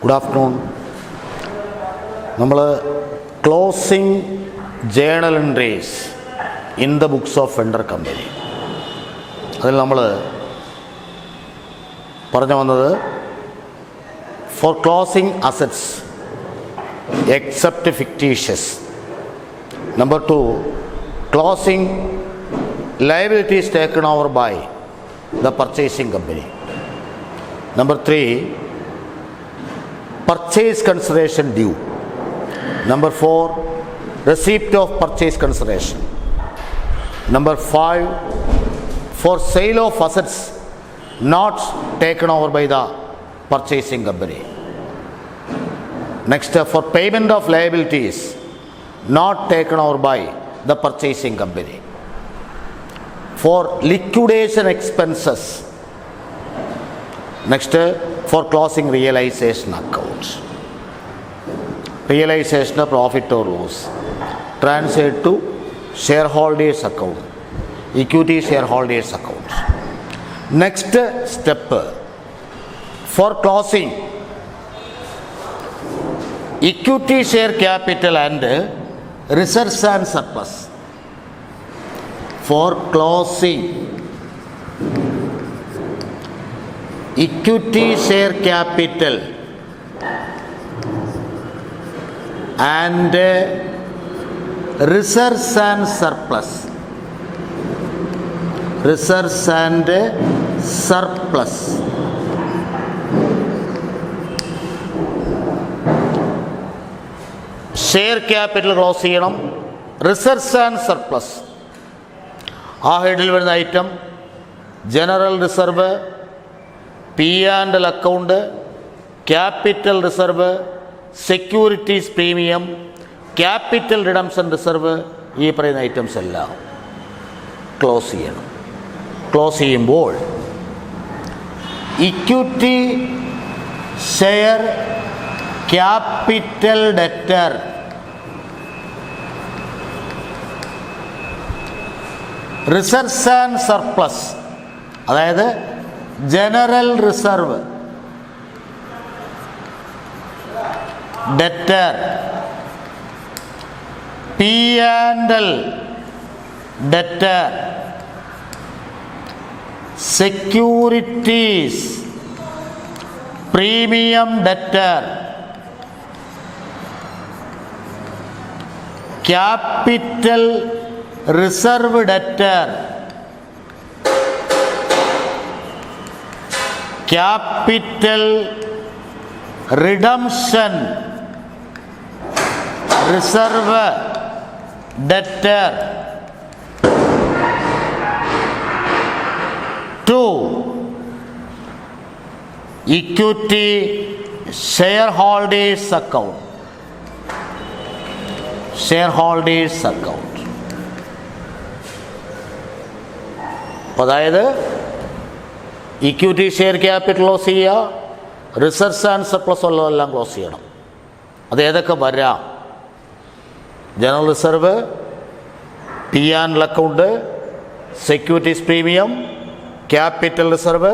Good afternoon. നമ്മൾ closing journal entries in the books of vendor company, അതിൽ നമ്മൾ പറഞ്ഞു വന്നത് for closing assets except fictitious. Number 2, closing liabilities taken over by the purchasing company. Number 3, purchase consideration due. Number 4, receipt of purchase consideration. Number 5, for sale of assets not taken over by the purchasing company. Next, for payment of liabilities not taken over by the purchasing company. For liquidation expenses. Next, for closing realization accounts. Realization of profit or loss transferred to shareholders account, equity shareholders accounts. Next step, for closing equity share capital and reserves and surplus. For closing equity share capital and reserves and surplus. Reserves and surplus. Share capital close ചെയ്യണം. Reserves and surplus, ആ ഹെഡിൽ വരുന്ന item general reserve, P and L account, capital reserve, securities premium, capital redemption reserve, ഈ പറയുന്ന items എല്ലാം close ചെയ്യണം. Close ചെയ്യുമ്പോൾ equity share capital debtor, reserves and surplus, അതായത് general reserve, debtor, P and L debtor, securities premium debtor, capital reserve debtor, capital redemption reserve debtor, 2, equity share holders account. Share holders account, അതായത് equity share capital close ചെയ്യുക, reserves and surplus ഉള്ളതെല്ലാം close ചെയ്യണം. അത് ഏതൊക്കെ വരാം? General reserve, P and L account, securities premium, capital reserve,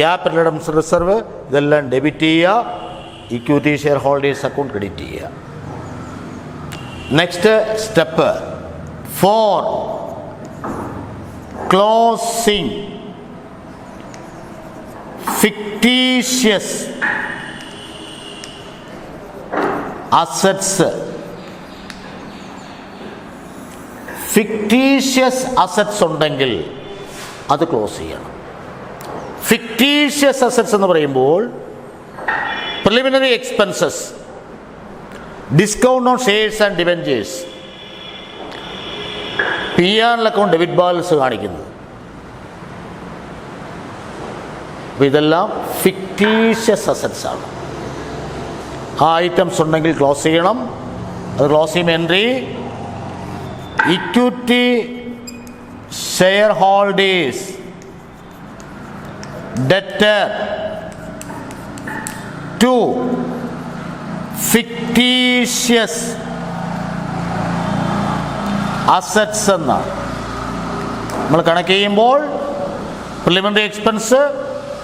capital redemption reserve, ഇതെല്ലാം debit ചെയ്യുക. Equity share holders account credit ചെയ്യുക. Next step, for closing fictitious assets. Fictitious assets ഉണ്ടെങ്കിൽ അത് ക്ലോസ് ചെയ്യണം. ഫിക്റ്റീഷ്യസ് അസറ്റ്സ് എന്ന് പറയുമ്പോൾ preliminary expenses, discount on shares and debentures, P and account debit balance കാണിക്കുന്നത്, അപ്പോൾ ഇതെല്ലാം ഫിക്റ്റീഷ്യസ് അസറ്റ്സ് ആണ്. ആ ഐറ്റംസ് ഉണ്ടെങ്കിൽ ക്ലോസ് ചെയ്യണം. അത് ക്ലോസ് ചെയ്യുമ്പോൾ entry equity share holders debtor, 2, fictitious assets എന്നാണ്. നമ്മൾ കണക്ക് ചെയ്യുമ്പോൾ preliminary expense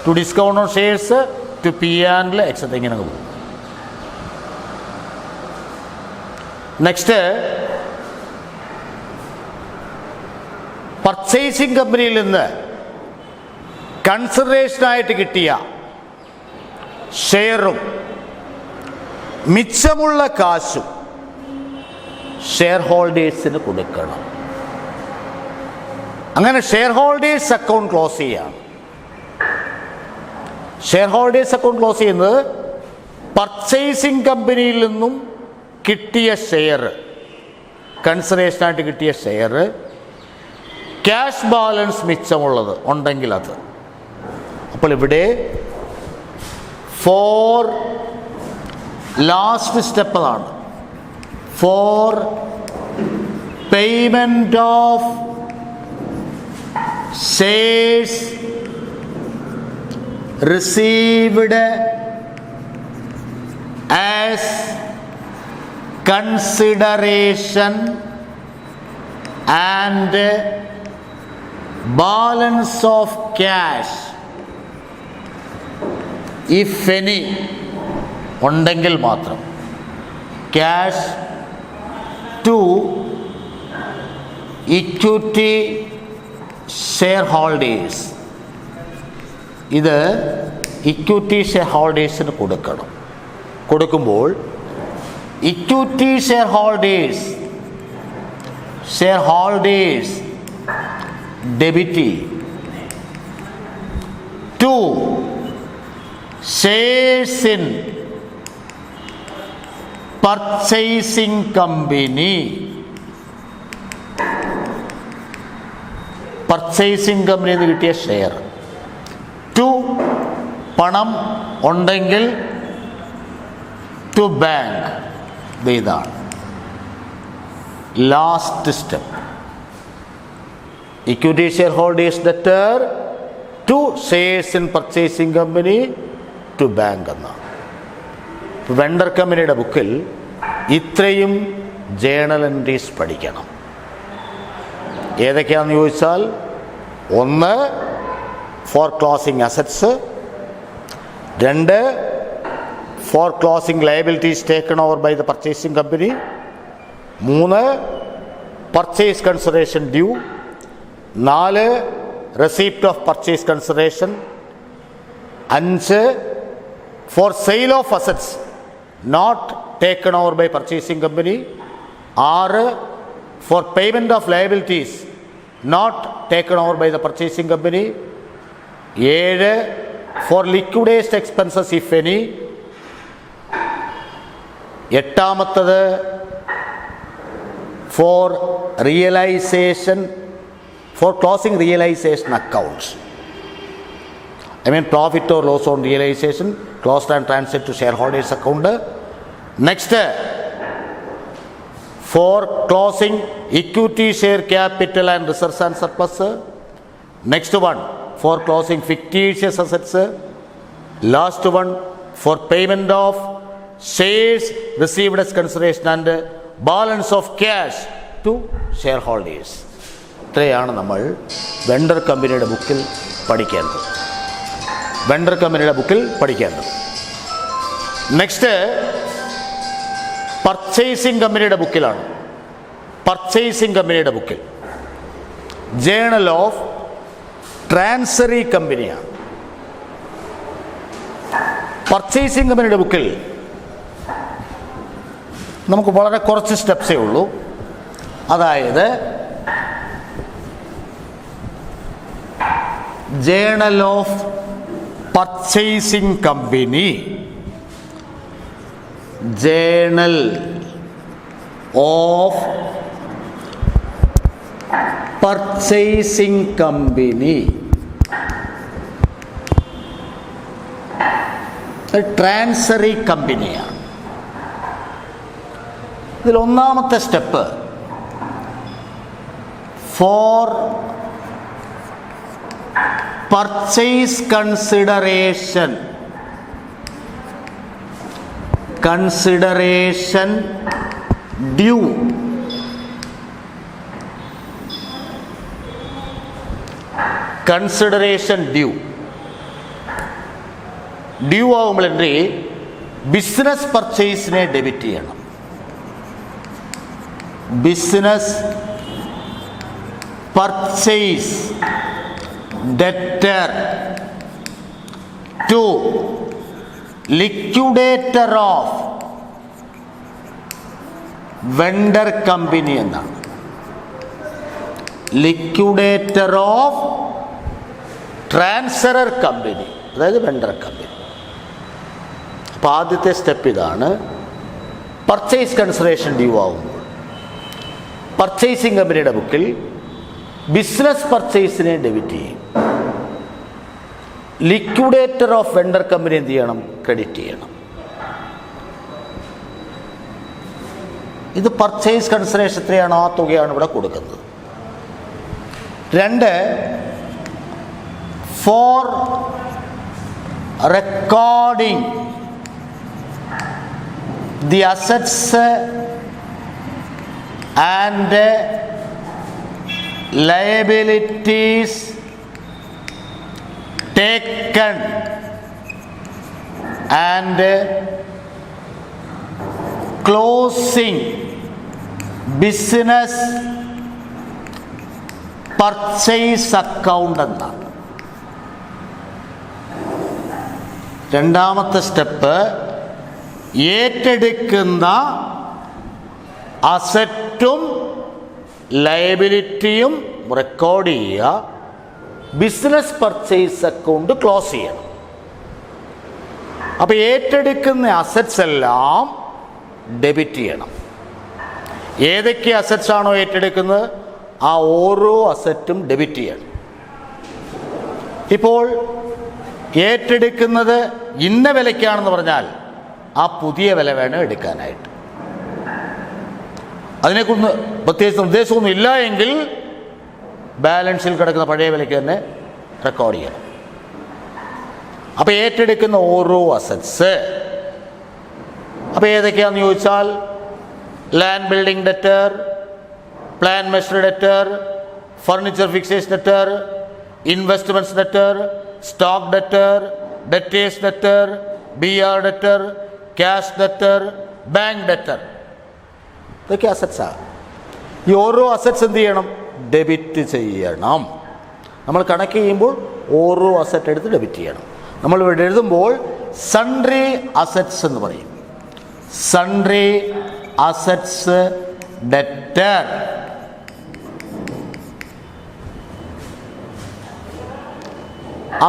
to discount on shares to P and etcetera ഇങ്ങനെ പോകും. നെക്സ്റ്റ്, പർച്ചേസിംഗ് കമ്പനിയിൽ നിന്ന് കൺസിഡറേഷനായിട്ട് കിട്ടിയ ഷെയറും മിച്ചമുള്ള കാശും ഷെയർ ഹോൾഡേഴ്സിന് കൊടുക്കണം. അങ്ങനെ ഷെയർ ഹോൾഡേഴ്സ് അക്കൗണ്ട് ക്ലോസ് ചെയ്യാണ്. ഷെയർ ഹോൾഡേഴ്സ് അക്കൗണ്ട് ക്ലോസ് ചെയ്യുന്നത് പർച്ചേസിംഗ് കമ്പനിയിൽ നിന്നും കിട്ടിയ ഷെയർ, കൺസിഡറേഷനായിട്ട് കിട്ടിയ ഷെയർ, ക്യാഷ് ബാലൻസ് മിച്ചമുള്ളത് ഉണ്ടെങ്കിൽ അത്. അപ്പോൾ ഇവിടെ ഫോർ ലാസ്റ്റ് സ്റ്റെപ്പ് അതാണ്. Four payment of shares received as consideration and balance of cash, if any, ഉണ്ടെങ്കിൽ മാത്രം cash to equity share holders, ഇത് ഇക്വിറ്റി ഷെയർ ഹോൾഡേഴ്സിന് കൊടുക്കണം. കൊടുക്കുമ്പോൾ equity share holders debit to shares in purchasing company, purchasing കമ്പനിയിൽ നിന്ന് കിട്ടിയ ഷെയർ ടു പണം ഉണ്ടെങ്കിൽ ടു ബാങ്ക്. ഇതാണ് last step. Equity share holders debtor to shares in purchasing company to bank എന്നാണ്. വെണ്ടർ കമ്പനിയുടെ ബുക്കിൽ ഇത്രയും ജേണൽ എൻട്രീസ് പഠിക്കണം. ഏതൊക്കെയാണെന്ന് ചോദിച്ചാൽ, ഒന്ന് ഫോർ ക്ലോസിംഗ് അസറ്റ്സ്, രണ്ട് for closing liabilities taken over by the purchasing company, മൂന്ന് പർച്ചേസ് കൺസിഡറേഷൻ ഡ്യൂ, നാല് റെസിപ്റ്റ് ഓഫ് പർച്ചേസ് കൺസിഡറേഷൻ, അഞ്ച് for sale of assets not taken over by purchasing company, ആറ് for payment of liabilities not taken over by the purchasing company, 7 for liquidated expenses if any, 8ാമത്തത് for realization, for closing realization accounts, I mean profit or loss on realization closed and transferred to shareholders account. Next, for closing equity share capital and reserves and surplus. Next one for closing fictitious assets. Last one for payment of shares received as consideration and balance of cash to shareholders. ഇത്രയാണ് നമ്മൾ vendor കമ്പനിയുടെ ബുക്കിൽ പഠിക്കേണ്ടത്. Next purchasing കമ്പനിയുടെ ബുക്കിലാണ്. Purchasing കമ്പനിയുടെ ബുക്കിൽ journal of ട്രാൻസറി കമ്പനിയാണ്. Purchasing കമ്പനിയുടെ ബുക്കിൽ നമുക്ക് വളരെ കുറച്ച് സ്റ്റെപ്സേ ഉള്ളൂ. അതായത് journal of purchasing company, journal of purchasing company, transferee കമ്പനിയാണ്. ഇതിൽ ഒന്നാമത്തെ step for purchase consideration due, due ആകുമ്പോൾ എൻട്രി ബിസിനസ് പർച്ചേസിനെ ഡെബിറ്റ് ചെയ്യണം. Business purchase debtor to liquidator of vendor company എന്നാണ്. ലിക്വിഡേറ്റർ ഓഫ് ട്രാൻസ്ഫറർ കമ്പനി, അതായത് വെണ്ടർ കമ്പനി. അപ്പോൾ ആദ്യത്തെ സ്റ്റെപ്പ് ഇതാണ്. പർച്ചേസ് കൺസിഡറേഷൻ ഡ്യൂ ആകുമ്പോൾ പർച്ചേസിങ് കമ്പനിയുടെ ബുക്കിൽ ബിസിനസ് പർച്ചേസിനെ ഡെബിറ്റ് ചെയ്യും. ലിക്വിഡേറ്റർ ഓഫ് വെണ്ടർ കമ്പനി എന്ത് ചെയ്യണം? ക്രെഡിറ്റ് ചെയ്യണം. ഇത് പർച്ചേസ് കൺസിഡറേഷൻ എത്രയാണോ ആ തുകയാണ് ഇവിടെ കൊടുക്കുന്നത്. 2, for recording the assets and liabilities taken and closing business purchase account എന്നാണ്. രണ്ടാമത്തെ സ്റ്റെപ്പ് ഏറ്റെടുക്കുന്ന അസറ്റും ലയബിലിറ്റിയും റെക്കോർഡ് ചെയ്യുക. ബിസിനസ് പർച്ചേസ് അക്കൗണ്ട് ക്ലോസ് ചെയ്യണം. അപ്പോൾ ഏറ്റെടുക്കുന്ന അസറ്റ്സ് എല്ലാം ഡെബിറ്റ് ചെയ്യണം. ഏതൊക്കെ അസറ്റ്സ് ആണോ ഏറ്റെടുക്കുന്നത് ആ ഓരോ അസറ്റും ഡെബിറ്റ് ചെയ്യണം. ഇപ്പോൾ ഏറ്റെടുക്കുന്നത് ഇന്ന വിലയ്ക്കാണെന്ന് പറഞ്ഞാൽ ആ പുതിയ വില വേണം എടുക്കാനായിട്ട്. അതിനെക്കുറിച്ച് പ്രത്യേകിച്ച് നിർദ്ദേശമൊന്നും ഇല്ല എങ്കിൽ ബാലൻസിൽ കിടക്കുന്ന പഴയ വിലയ്ക്ക് തന്നെ റെക്കോർഡ് ചെയ്യണം. അപ്പോൾ ഏറ്റെടുക്കുന്ന ഓരോ അസറ്റ്സ് അപ്പോൾ ഏതൊക്കെയാണെന്ന് ചോദിച്ചാൽ land building debtor, plan machinery debtor, furniture fixation debtor, investments debtor, stock debtor, debtors debtor, BR debtor, cash debtor, bank debtor. ഇതൊക്കെ അസറ്റ്സാണ്. ഈ ഓരോ അസറ്റ്സ് എന്ത് ചെയ്യണം? ഡെബിറ്റ് ചെയ്യണം. നമ്മൾ കണക്ക് ചെയ്യുമ്പോൾ ഓരോ അസറ്റ് എടുത്ത് ഡെബിറ്റ് ചെയ്യണം. നമ്മൾ ഇവിടെ എഴുതുമ്പോൾ സൺട്രി അസറ്റ്സ് എന്ന് പറയും. Sundry assets debtor,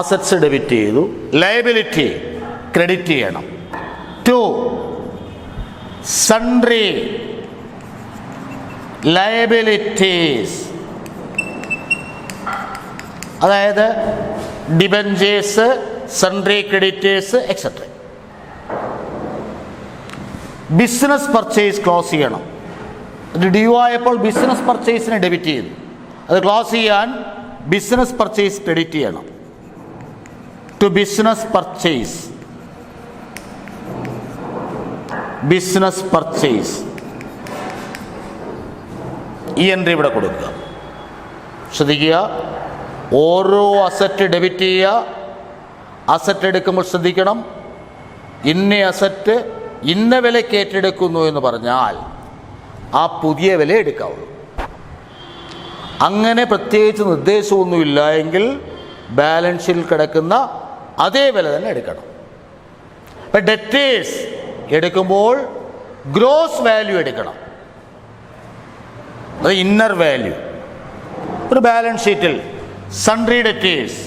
assets debit ചെയ്തു. ലയബിലിറ്റി ക്രെഡിറ്റ് ചെയ്യണം. 2, സൺട്രി ലയബിലിറ്റീസ്, അതായത് debentures, sundry creditors etcetera. Business purchase close ചെയ്യണം. അത് ഡ്യൂ ആയപ്പോൾ ബിസിനസ് പർച്ചേസിനെ ഡെബിറ്റ് ചെയ്യുന്നു. അത് ക്ലോസ് ചെയ്യാൻ ബിസിനസ് പർച്ചേസ് ക്രെഡിറ്റ് ചെയ്യണം. To business purchase, business purchase ഈ എൻട്രി ഇവിടെ കൊടുക്കുക. ശ്രദ്ധിക്കുക, ഓരോ അസറ്റ് ഡെബിറ്റ് ചെയ്യുക. അസറ്റ് എടുക്കുമ്പോൾ ശ്രദ്ധിക്കണം, ഇന്ന അസറ്റ് ഇന്ന വിലയ്ക്ക് ഏറ്റെടുക്കുന്നു എന്ന് പറഞ്ഞാൽ ആ പുതിയ വില എടുക്കാവുള്ളൂ. അങ്ങനെ പ്രത്യേകിച്ച് നിർദ്ദേശമൊന്നുമില്ല എങ്കിൽ ബാലൻസിൽ കിടക്കുന്ന അതേ വില തന്നെ എടുക്കണം. ഇപ്പം ഡെറ്റേഴ്സ് എടുക്കുമ്പോൾ ഗ്രോസ് വാല്യൂ എടുക്കണം, അത് ഇന്നർ വാല്യൂ. ഒരു ബാലൻസ് ഷീറ്റിൽ sundry debtors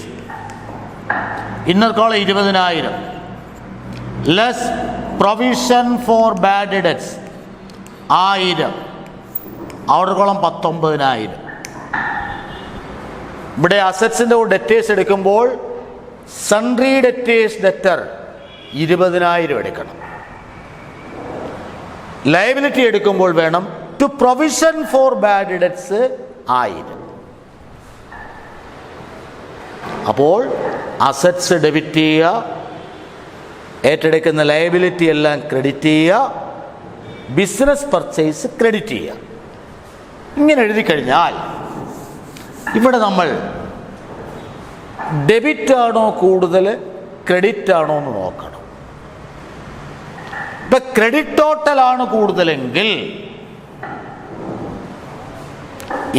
inner column 20,000 less provision for bad debts 1000, outer column 19,000. ഇവിടെ അസറ്റ്സിൻ്റെ ഡെറ്റേഴ്സ് എടുക്കുമ്പോൾ സൺട്രി ഡെറ്റേഴ്സ് ഡെറ്റർ 20,000 എടുക്കണം. ലയബിലിറ്റി എടുക്കുമ്പോൾ വേണം to provision for bad debts 1000. അപ്പോൾ അസറ്റ്സ് ഡെബിറ്റ് ചെയ്യുക, ഏറ്റെടുക്കുന്ന ലയബിലിറ്റി എല്ലാം ക്രെഡിറ്റ് ചെയ്യുക, ബിസിനസ് പർച്ചേസ് ക്രെഡിറ്റ് ചെയ്യുക. ഇങ്ങനെ എഴുതി കഴിഞ്ഞാൽ ഇവിടെ നമ്മൾ ഡെബിറ്റ് ആണോ കൂടുതൽ ക്രെഡിറ്റ് ആണോ എന്ന് നോക്കണം. ഇപ്പം ക്രെഡിറ്റ് ടോട്ടലാണ് കൂടുതലെങ്കിൽ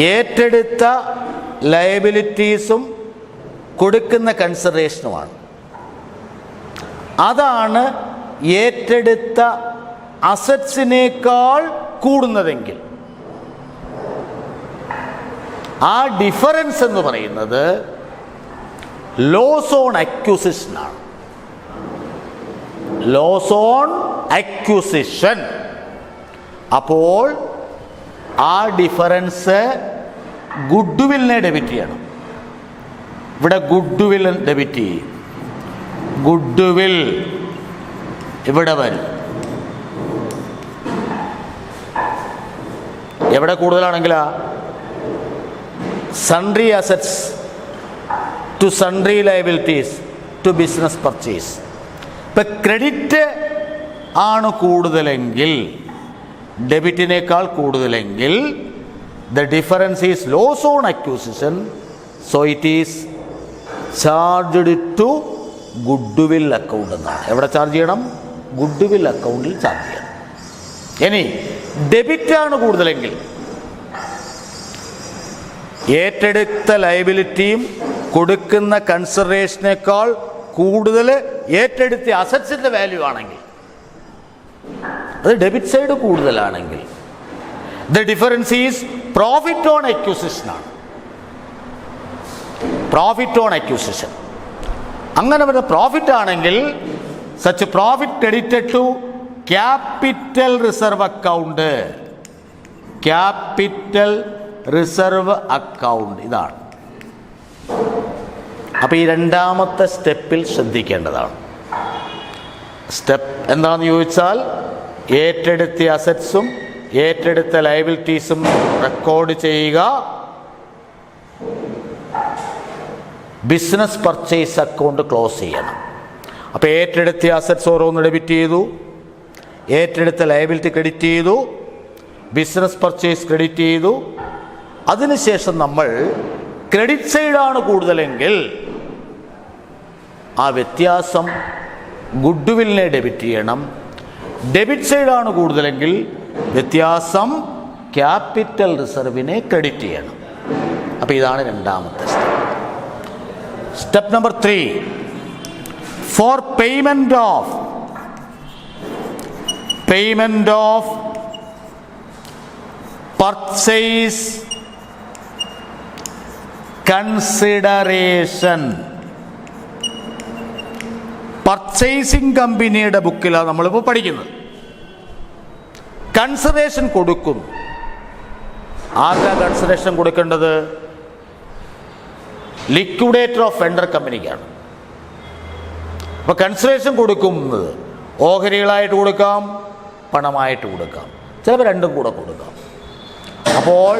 ഏറ്റെടുത്ത ലയബിലിറ്റീസും കൊടുക്കുന്ന കൺസിഡറേഷനുമാണ്. അതാണ് ഏറ്റെടുത്ത അസറ്റ്സിനേക്കാൾ കൂടുന്നതെങ്കിൽ ആ ഡിഫറൻസ് എന്ന് പറയുന്നത് ലോസ് ഓൺ അക്യൂസിഷനാണ്. Loss on acquisition. അപ്പോൾ ആ ഡിഫറൻസ് ഗുഡ്വില്ലിനെ ഡെബിറ്റ് ചെയ്യണം. ഇവിടെ ഗുഡ്വിൽ ഡെബിറ്റ് ചെയ്യും. ഗുഡ്വിൽ ഇവിടെ വരും. എവിടെ കൂടുതലാണെങ്കിലാ sundry assets to sundry liabilities to business purchase. ഇപ്പം ക്രെഡിറ്റ് ആണ് കൂടുതലെങ്കിൽ, ഡെബിറ്റിനേക്കാൾ കൂടുതലെങ്കിൽ the difference is loss on acquisition, so it is charged to goodwill account എന്നാണ്. എവിടെ ചാർജ് ചെയ്യണം? ഗുഡ്വിൽ അക്കൗണ്ടിൽ ചാർജ് ചെയ്യണം. ഇനി ഡെബിറ്റാണ് കൂടുതലെങ്കിൽ, ഏറ്റെടുത്ത ലയബിലിറ്റിയും കൊടുക്കുന്ന കൺസിഡറേഷനേക്കാൾ കൂടുതൽ ഏറ്റെടുത്ത അസറ്റ്സിൻ്റെ വാല്യൂ ആണെങ്കിൽ, അത് ഡെബിറ്റ് സൈഡ് കൂടുതലാണെങ്കിൽ the difference is profit on acquisition ആണ്. Profit on acquisition. അങ്ങനെ വരുന്ന പ്രോഫിറ്റ് ആണെങ്കിൽ such profit credited to capital reserve account. Capital reserve account ഇതാണ്. അപ്പോൾ ഈ രണ്ടാമത്തെ സ്റ്റെപ്പിൽ ശ്രദ്ധിക്കേണ്ടതാണ്. സ്റ്റെപ്പ് എന്താണെന്ന് ചോദിച്ചാൽ, ഏറ്റെടുത്ത അസറ്റ്സും ഏറ്റെടുത്ത ലയബിലിറ്റീസും റെക്കോർഡ് ചെയ്യുക. ബിസിനസ് പർച്ചേസ് അക്കൗണ്ട് ക്ലോസ് ചെയ്യണം. അപ്പോൾ ഏറ്റെടുത്ത അസറ്റ്സ് ഓരോന്ന് ഡെബിറ്റ് ചെയ്തു, ഏറ്റെടുത്ത ലയബിലിറ്റി ക്രെഡിറ്റ് ചെയ്തു, ബിസിനസ് പർച്ചേസ് ക്രെഡിറ്റ് ചെയ്തു. അതിനുശേഷം നമ്മൾ ക്രെഡിറ്റ് സൈഡാണ് കൂടുതലെങ്കിൽ ആ വ്യത്യാസം ഗുഡ്വില്ലിനെ ഡെബിറ്റ് ചെയ്യണം. ഡെബിറ്റ് സൈഡാണ് കൂടുതലെങ്കിൽ വ്യത്യാസം ക്യാപിറ്റൽ റിസർവിനെ ക്രെഡിറ്റ് ചെയ്യണം. അപ്പോൾ ഇതാണ് രണ്ടാമത്തെ step. Step number 3, for payment of purchase consideration. Purchasing കമ്പനിയുടെ ബുക്കിലാണ് നമ്മളിപ്പോൾ പഠിക്കുന്നത്. കൺസിഡറേഷൻ കൊടുക്കും. ആർക്കാ കൺസിഡറേഷൻ കൊടുക്കേണ്ടത്? ലിക്വിഡേറ്റർ ഓഫ് വെണ്ടർ കമ്പനിക്കാണ്. അപ്പോൾ കൺസിഡറേഷൻ കൊടുക്കുന്നത് ഓഹരികളായിട്ട് കൊടുക്കാം, പണമായിട്ട് കൊടുക്കാം, ചിലപ്പോൾ രണ്ടും കൂടെ കൊടുക്കാം. അപ്പോൾ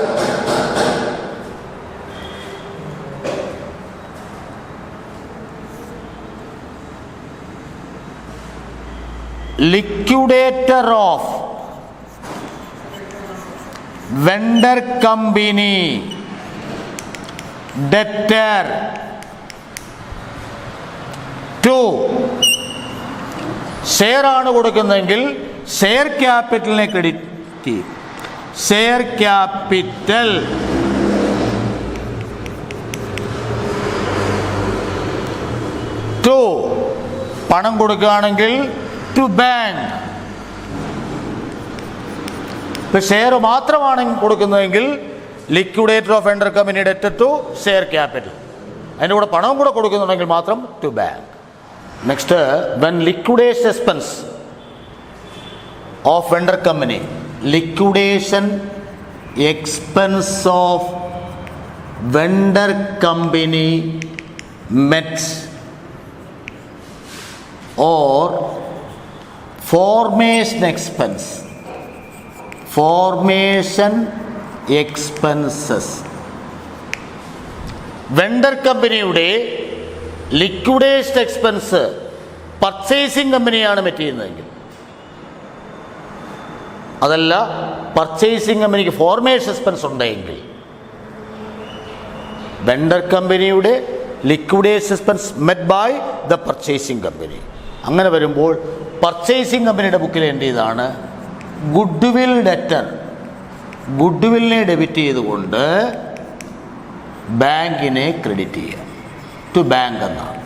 liquidator of vendor company debtor to share ആണ് കൊടുക്കുന്നതെങ്കിൽ ഷെയർ ക്യാപിറ്റലിനെ ക്രെഡിറ്റ് ചെയ്യും. ഷെയർ ക്യാപിറ്റൽ ടു പണം കൊടുക്കുകയാണെങ്കിൽ ടു ബാങ്ക്. ഇപ്പൊ ഷെയർ മാത്രമാണ് കൊടുക്കുന്നതെങ്കിൽ liquidator of vendor company debtor to share capital. അതിൻ്റെ കൂടെ പണവും കൂടെ കൊടുക്കുന്നുണ്ടെങ്കിൽ മാത്രം to bank. Next, when liquidation expense of vendor company, liquidation expense of vendor company meets or formation expenses. Vendor കമ്പനിയുടെ ലിക്വിഡേഷൻ എക്സ്പെൻസ് പർച്ചേസിംഗ് കമ്പനിയാണ് മെറ്റ് ചെയ്യുന്നതെങ്കിൽ, അതല്ല പർച്ചേസിംഗ് കമ്പനിക്ക് ഫോർമേഷൻ എക്സ്പെൻസ് ഉണ്ടെങ്കിൽ, വെണ്ടർ കമ്പനിയുടെ liquidation expense met by the purchasing company. അങ്ങനെ വരുമ്പോൾ purchasing കമ്പനിയുടെ ബുക്കിൽ എന്ത് ചെയ്താണ്? ഗുഡ്വിൽ ഡെറ്റർ ഗുഡ് വില്ലിനെ ഡെബിറ്റ് ചെയ്തുകൊണ്ട് ബാങ്കിനെ ക്രെഡിറ്റ് ചെയ്യുക, ടു ബാങ്ക് എന്നാണ്.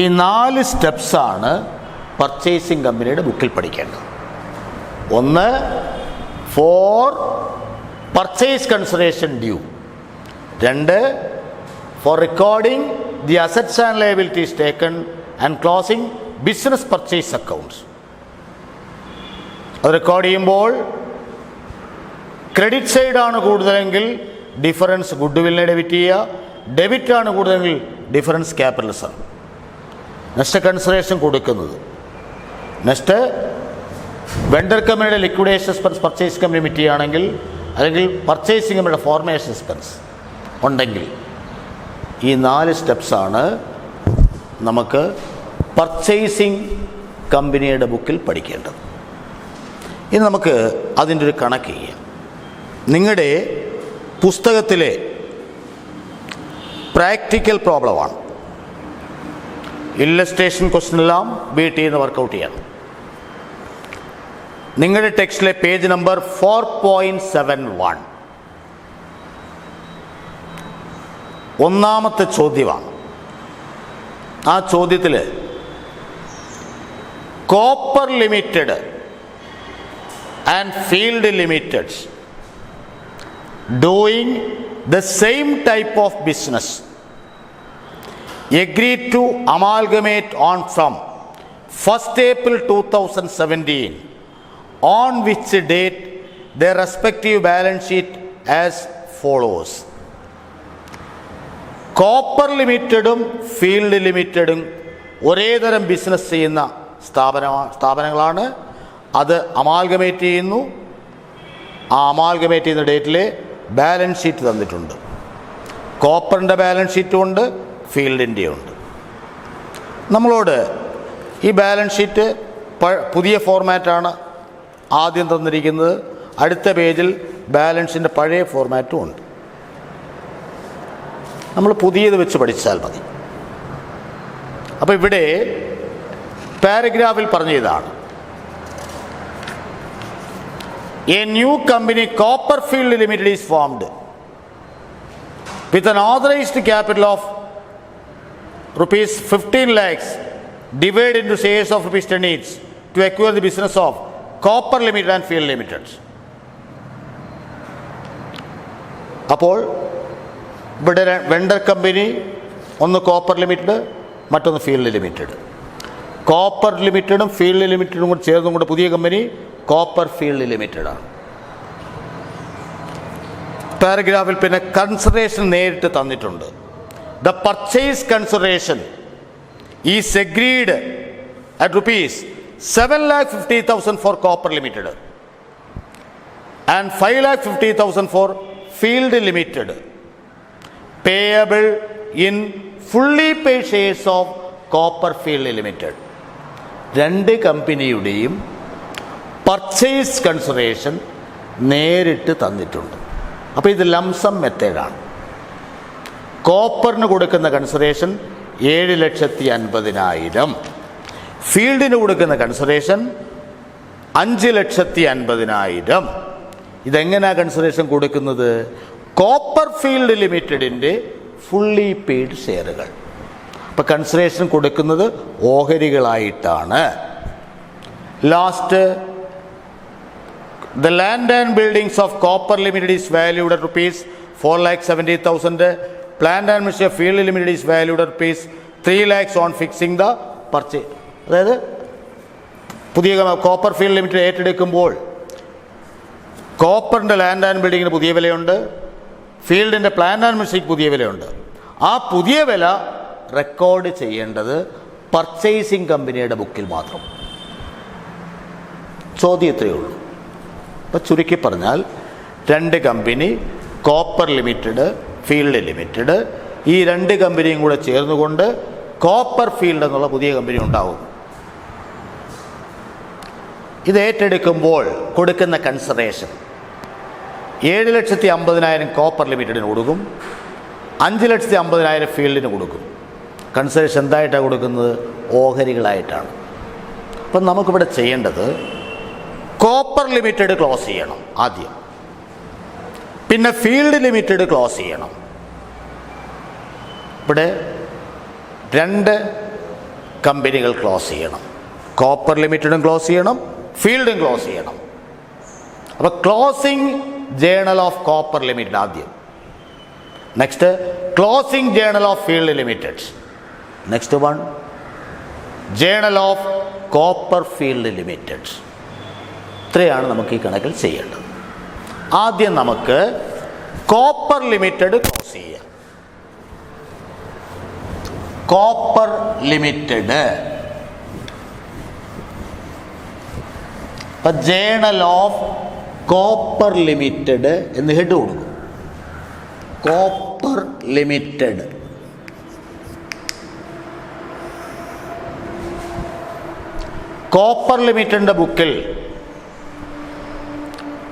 ഈ 4 സ്റ്റെപ്സാണ് പർച്ചേസിങ് കമ്പനിയുടെ ബുക്കിൽ പഠിക്കേണ്ടത്. ഒന്ന്, for purchase consideration due. 2, for recording the assets and liabilities taken and closing business purchase accounts. അത് റെക്കോർഡ് ചെയ്യുമ്പോൾ ക്രെഡിറ്റ് സൈഡാണ് കൂടുതലെങ്കിൽ ഡിഫറൻസ് ഗുഡ് വില്ലിനെ ഡെബിറ്റ് ചെയ്യുക, ഡെബിറ്റാണ് കൂടുതലെങ്കിൽ difference capital reserve. Next consideration കൊടുക്കുന്നത്. നെക്സ്റ്റ് വെണ്ടർ കമ്പനിയുടെ liquidation expense purchase company met ചെയ്യുകയാണെങ്കിൽ, അല്ലെങ്കിൽ പർച്ചേസിംഗ് കമ്പനിയുടെ ഫോർമേഷൻ എക്സ്പെൻസ് ഉണ്ടെങ്കിൽ, ഈ 4 സ്റ്റെപ്സാണ് നമുക്ക് പർച്ചേസിംഗ് കമ്പനിയുടെ ബുക്കിൽ പഠിക്കേണ്ടത്. ഇനി നമുക്ക് അതിൻ്റെ ഒരു കണക്ക് ചെയ്യാം. നിങ്ങളുടെ പുസ്തകത്തിലെ പ്രാക്ടിക്കൽ പ്രോബ്ലമാണ്. ഇല്ലസ്ട്രേഷൻ ക്വസ്റ്റ്യനെല്ലാം വീട്ടിൽ നിന്ന് വർക്കൗട്ട് ചെയ്യണം. നിങ്ങളുടെ ടെക്സ്റ്റിലെ പേജ് നമ്പർ 4.71 ഒന്നാമത്തെ ചോദ്യമാണ്. ആ ചോദ്യത്തിൽ copper limited and field limited doing the same type of business agreed to amalgamate on from 1st April 2017, on which date their respective balance sheet as follows. Copper ലിമിറ്റഡും Field ലിമിറ്റഡും ഒരേ തരം business ചെയ്യുന്ന സ്ഥാപനങ്ങളാണ്. അത് അമാൽഗമേറ്റ് ചെയ്യുന്നു. ആ amalgamate ചെയ്യുന്ന ഡേറ്റിൽ ബാലൻസ് ഷീറ്റ് തന്നിട്ടുണ്ട്. കോപ്പറിൻ്റെ ബാലൻസ് ഷീറ്റും ഉണ്ട്, ഫീൽഡിൻ്റെ ഉണ്ട്. നമ്മളോട് ഈ ബാലൻസ് ഷീറ്റ് പുതിയ ഫോർമാറ്റാണ് ആദ്യം തന്നിരിക്കുന്നത്. അടുത്ത പേജിൽ ബാലൻസിൻ്റെ പഴയ ഫോർമാറ്റും ഉണ്ട്. നമ്മൾ പുതിയത് വെച്ച് പഠിച്ചാൽ മതി. അപ്പോൾ ഇവിടെ പാരഗ്രാഫിൽ പറഞ്ഞ ഇതാണ്: A new company Copperfield limited is formed with an authorized capital of rupees 15 lakhs divided into shares of rupees 10 each to acquire the business of Copper Limited and Field Limited. അപ്പോൾ ഇവിടെ വെണ്ടർ കമ്പനി ഒന്ന് Copper Limited, മറ്റൊന്ന് Field Limited. Copper ലിമിറ്റഡും Field ലിമിറ്റഡും കൂടി ചേർന്നും കൂടെ പുതിയ കമ്പനി കോപ്പർ ഫീൽഡ് ലിമിറ്റഡാണ്. പാരഗ്രാഫിൽ പിന്നെ കൺസിഡറേഷൻ നേരിട്ട് തന്നിട്ടുണ്ട്. The purchase consideration is agreed at rupees 7,50,000 for Copper limited and 5,50,000 for Field limited, payable in fully paid shares of Copper Field Limited. 2 കമ്പനിയുടെയും പർച്ചേസ് കൺസിഡറേഷൻ നേരിട്ട് തന്നിട്ടുണ്ട്. അപ്പോൾ ഇത് ലംസം മെത്തേഡാണ്. കോപ്പറിന് കൊടുക്കുന്ന കൺസിഡറേഷൻ 7,50,000, ഫീൽഡിന് കൊടുക്കുന്ന കൺസിഡറേഷൻ 5,50,000. ഇതെങ്ങനെയാണ് കൺസിഡറേഷൻ കൊടുക്കുന്നത്? കോപ്പർ ഫീൽഡ് ലിമിറ്റഡിൻ്റെ ഫുള്ളി പെയ്ഡ് ഷെയറുകൾ. അപ്പോൾ കൺസിഡറേഷൻ കൊടുക്കുന്നത് ഓഹരികളായിട്ടാണ്. Last, the land and buildings of Copper Limited is valued at rupees 4,70,000. Plant and machinery of Field Limited is valued at rupees 3 lakhs on fixing the purchase. അതായത് പുതിയ Copper Field Limited ഏറ്റെടുക്കുമ്പോൾ കോപ്പറിൻ്റെ land and ബിൽഡിങ്ങിന് പുതിയ വിലയുണ്ട്, ഫീൽഡിൻ്റെ plant and മെഷീനറിക്ക് പുതിയ വിലയുണ്ട്. ആ പുതിയ വില റെക്കോർഡ് ചെയ്യേണ്ടത് പർച്ചേസിംഗ് കമ്പനിയുടെ ബുക്കിൽ മാത്രം. ചോദ്യം ഇത്രയേ ഉള്ളൂ. അപ്പോൾ ചുരുക്കി പറഞ്ഞാൽ 2 company copper limited, Field limited, ഈ 2 കമ്പനിയും കൂടെ ചേർന്നുകൊണ്ട് കോപ്പർ ഫീൽഡ് എന്നുള്ള പുതിയ കമ്പനി ഉണ്ടാവും. ഇത് ഏറ്റെടുക്കുമ്പോൾ കൊടുക്കുന്ന കൺസിഡറേഷൻ 7,50,000 കോപ്പർ ലിമിറ്റഡിന് കൊടുക്കും, 5,50,000 ഫീൽഡിന് കൊടുക്കും. കൺസിഡറേഷൻ എന്തായിട്ടാണ് കൊടുക്കുന്നത്? ഓഹരികളായിട്ടാണ്. അപ്പം നമുക്കിവിടെ ചെയ്യേണ്ടത് കോപ്പർ ലിമിറ്റഡ് ക്ലോസ് ചെയ്യണം ആദ്യം. പിന്നെ ഫീൽഡ് ലിമിറ്റഡ് ക്ലോസ് ചെയ്യണം. ഇവിടെ 2 കമ്പനികൾ ക്ലോസ് ചെയ്യണം. കോപ്പർ ലിമിറ്റഡും ക്ലോസ് ചെയ്യണം, ഫീൽഡും ക്ലോസ് ചെയ്യണം. അപ്പോൾ closing journal of Copper Limited ആദ്യം. Next closing journal of Field Limited. Next one journal of Copper Field Limited. ഇത്രയാണ് നമുക്ക് ഈ കണക്കിൽ ചെയ്യേണ്ടത്. ആദ്യം നമുക്ക് കോപ്പർ ലിമിറ്റഡ് ക്ലോസ് ചെയ്യാം. കോപ്പർ ലിമിറ്റഡ് ഇപ്പം ജേണൽ ഓഫ് കോപ്പർ ലിമിറ്റഡ് എന്ന് ഹെഡ് കൊടുക്കും. Copper Limited. കോപ്പർ ലിമിറ്റഡിൻ്റെ ബുക്കിൽ,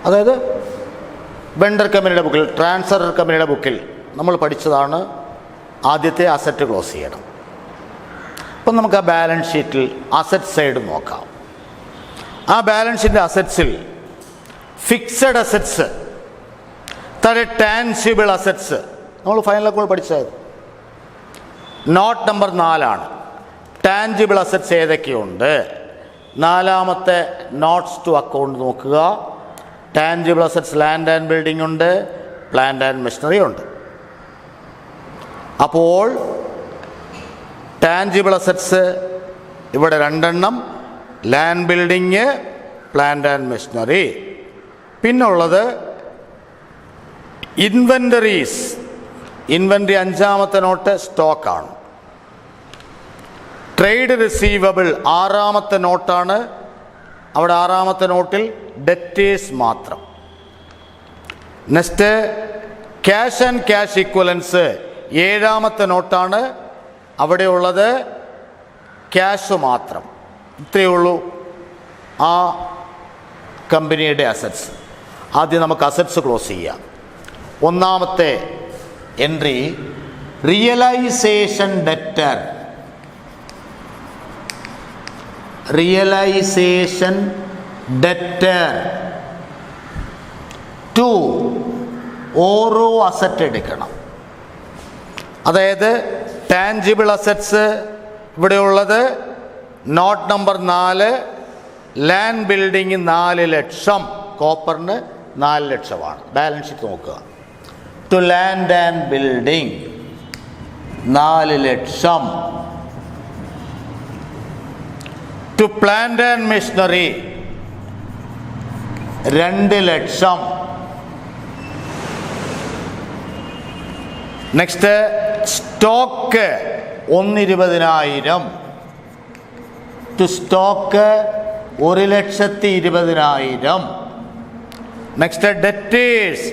അതായത് വെണ്ടർ കമ്പനിയുടെ ബുക്കിൽ, ട്രാൻസ്ഫർ കമ്പനിയുടെ ബുക്കിൽ നമ്മൾ പഠിച്ചതാണ് ആദ്യത്തെ അസറ്റ് ക്ലോസ് ചെയ്യണം. അപ്പം നമുക്ക് ആ ബാലൻസ് ഷീറ്റിൽ അസറ്റ് സൈഡ് നോക്കാം. ആ ബാലൻസ് ഷീറ്റിൻ്റെ അസറ്റ്സിൽ ഫിക്സഡ് അസറ്റ്സ്, താഴെ ടാൻസിബിൾ അസറ്റ്സ് നമ്മൾ ഫൈനൽ അക്കൗണ്ട് പഠിച്ചത്. നോട്ട് നമ്പർ 4 ടാൻജിബിൾ അസറ്റ്സ് ഏതൊക്കെയുണ്ട്? 4ാമത്തെ നോട്ട്സ് ടു അക്കൗണ്ട് നോക്കുക. Tangible assets land and building ഉണ്ട്, പ്ലാന്റ് ആൻഡ് മെഷീനറി ഉണ്ട്. അപ്പോൾ ടാൻജിബിൾ അസറ്റ്സ് ഇവിടെ 2 land building, plant and machinery. പിന്നുള്ളത് ഇൻവെൻ്ററീസ്. ഇൻവെൻ്ററി 5ാമത്തെ നോട്ട് സ്റ്റോക്കാണ്. ട്രേഡ് റിസീവബിൾ 6ാമത്തെ നോട്ടാണ്. അവിടെ 6ാമത്തെ നോട്ടിൽ ഡെറ്റേഴ്സ് മാത്രം. Next cash and cash equivalents 7ാമത്തെ നോട്ടാണ്. അവിടെ ഉള്ളത് ക്യാഷ് മാത്രം. ഇത്രയേ ഉള്ളൂ ആ കമ്പനിയുടെ അസറ്റ്സ്. ആദ്യം നമുക്ക് അസറ്റ്സ് ക്ലോസ് ചെയ്യാം. 1ാമത്തെ entry realisation debtor. Realisation debtor 2 ഓരോ അസറ്റ് എടുക്കണം. അതായത് ടാൻജിബിൾ അസറ്റ്സ് ഇവിടെയുള്ളത് നോട്ട് നമ്പർ 4 ലാൻഡ് ബിൽഡിംഗ് 4 ലക്ഷം, കോപ്പറിന് 4 ലക്ഷമാണ്. ബാലൻസ് ഷീറ്റ് നോക്കുക. ടു ലാൻഡ് ആൻഡ് ബിൽഡിംഗ് 4 ലക്ഷം. ടു പ്ലാന്റ് ആൻഡ് മെഷീനറി 2 ലക്ഷം. Next stock 1,20,000. To stock 1,20,000. Next debtors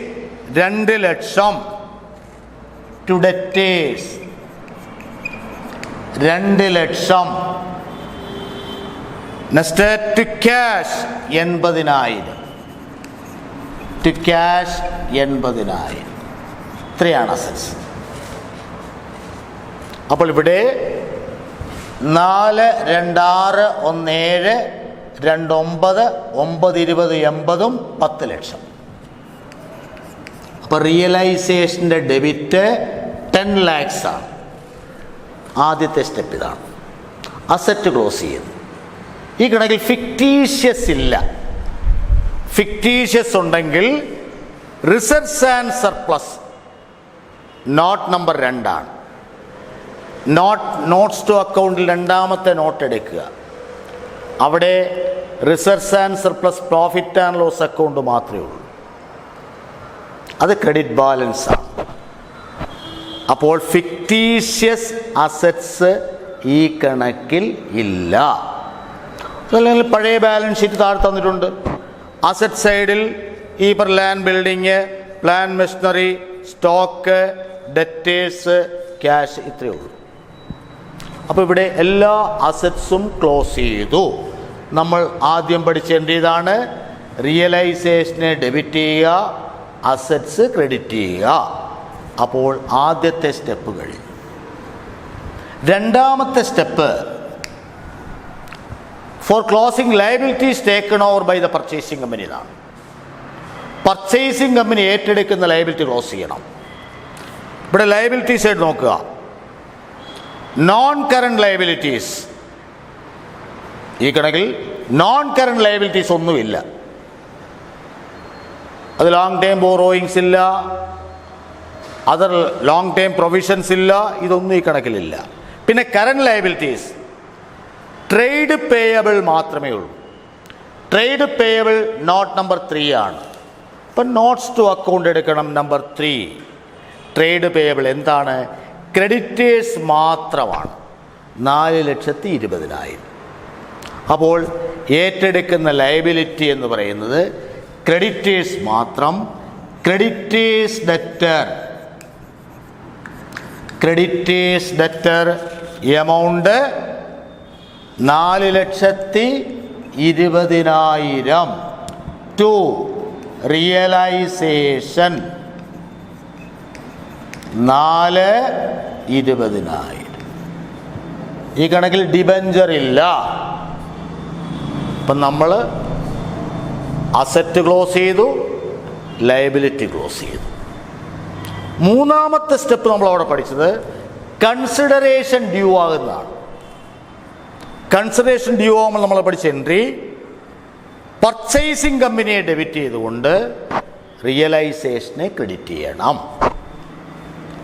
2 ലക്ഷം. ടു ഡെറ്റേഴ്സ് 2 ലക്ഷം. Next to cash 80,000. To cash 80,000. ഇത്രയാണ് അസറ്റ്സ്. അപ്പോൾ ഇവിടെ 4, 2, 6, 1, 7, 2, 9, 9, 20, 80, 10 ലക്ഷം. അപ്പോൾ റിയലൈസേഷൻ്റെ ഡെബിറ്റ് 10 lakhs ആണ്. ആദ്യത്തെ സ്റ്റെപ്പ് ഇതാണ്. അസറ്റ് ക്ലോസ് ചെയ്യുന്നു. ഈ കണക്കിൽ ഫിക്റ്റീഷ്യസ് ഇല്ല. ഫിക്റ്റീഷ്യസ് ഉണ്ടെങ്കിൽ reserves and surplus note number 2 ആണ്. നോട്ട്സ് ടു അക്കൗണ്ടിൽ 2ാമത്തെ നോട്ട് എടുക്കുക. അവിടെ reserves and surplus profit and loss account മാത്രമേ ഉള്ളൂ. അത് ക്രെഡിറ്റ് ബാലൻസ് ആണ്. അപ്പോൾ ഫിക്റ്റീഷ്യസ് അസറ്റ്സ് ഈ കണക്കിൽ ഇല്ല. അതല്ലെങ്കിൽ പഴയ ബാലൻസ് ഷീറ്റ് താഴെ തന്നിട്ടുണ്ട്. അസറ്റ് സൈഡിൽ ഈ land building, plan machinery, stock, debtors, cash, ഇത്രയേ ഉള്ളൂ. അപ്പോൾ ഇവിടെ എല്ലാ അസറ്റ്സും ക്ലോസ് ചെയ്തു. നമ്മൾ ആദ്യം പഠിച്ചേണ്ട ഇതാണ് റിയലൈസേഷനെ ഡെബിറ്റ് ചെയ്യുക, അസറ്റ്സ് ക്രെഡിറ്റ് ചെയ്യുക. അപ്പോൾ ആദ്യത്തെ സ്റ്റെപ്പ് കഴിഞ്ഞു. 2ാമത്തെ step for closing liabilities taken over by the purchasing company എന്നാണ്. പർച്ചേസിംഗ് കമ്പനി ഏറ്റെടുക്കുന്ന ലയബിലിറ്റി ക്ലോസ് ചെയ്യണം. ഇവിടെ ലയബിലിറ്റി സൈഡ് നോക്കുക. നോൺ കറണ്ട് ലയബിലിറ്റീസ്, ഈ കണക്കിൽ നോൺ കറണ്ട് ലയബിലിറ്റീസ് ഒന്നുമില്ല. അത് ലോങ് ടൈം ബോറോയിങ്സ് ഇല്ല, അതർ ലോങ് ടൈം പ്രൊവിഷൻസ് ഇല്ല, ഇതൊന്നും ഈ കണക്കിലില്ല. പിന്നെ കറണ്ട് ലയബിലിറ്റീസ് ട്രേഡ് പേയബിൾ മാത്രമേ ഉള്ളൂ. ട്രേഡ് പേയബിൾ നോട്ട് നമ്പർ 3 ആണ്. ഇപ്പം നോട്ട്സ് ടു അക്കൗണ്ട് എടുക്കണം നമ്പർ 3. ട്രേഡ് പേയബിൾ എന്താണ്? ക്രെഡിറ്റേഴ്സ് മാത്രമാണ്, 4,20,000. അപ്പോൾ ഏറ്റെടുക്കുന്ന ലയബിലിറ്റി എന്ന് പറയുന്നത് ക്രെഡിറ്റേഴ്സ് മാത്രം. Creditors debtor amount 4,20,000 to realisation 4,20,000. ഈ കണക്കിൽ ഡിബഞ്ചർ ഇല്ല. ഇപ്പം നമ്മൾ അസറ്റ് ക്ലോസ് ചെയ്തു, ലയബിലിറ്റി ക്ലോസ് ചെയ്തു. മൂന്നാമത്തെ സ്റ്റെപ്പ് നമ്മൾ അവിടെ പഠിച്ചത് കൺസിഡറേഷൻ ഡ്യൂ ആകുന്നതാണ്. കൺസിഡറേഷൻ ഡ്യൂ ആകുമ്പോൾ നമ്മൾ പഠിച്ച എൻട്രി പർച്ചേസിംഗ് കമ്പനിയെ ഡെബിറ്റ് ചെയ്തുകൊണ്ട് റിയലൈസേഷനെ ക്രെഡിറ്റ് ചെയ്യണം.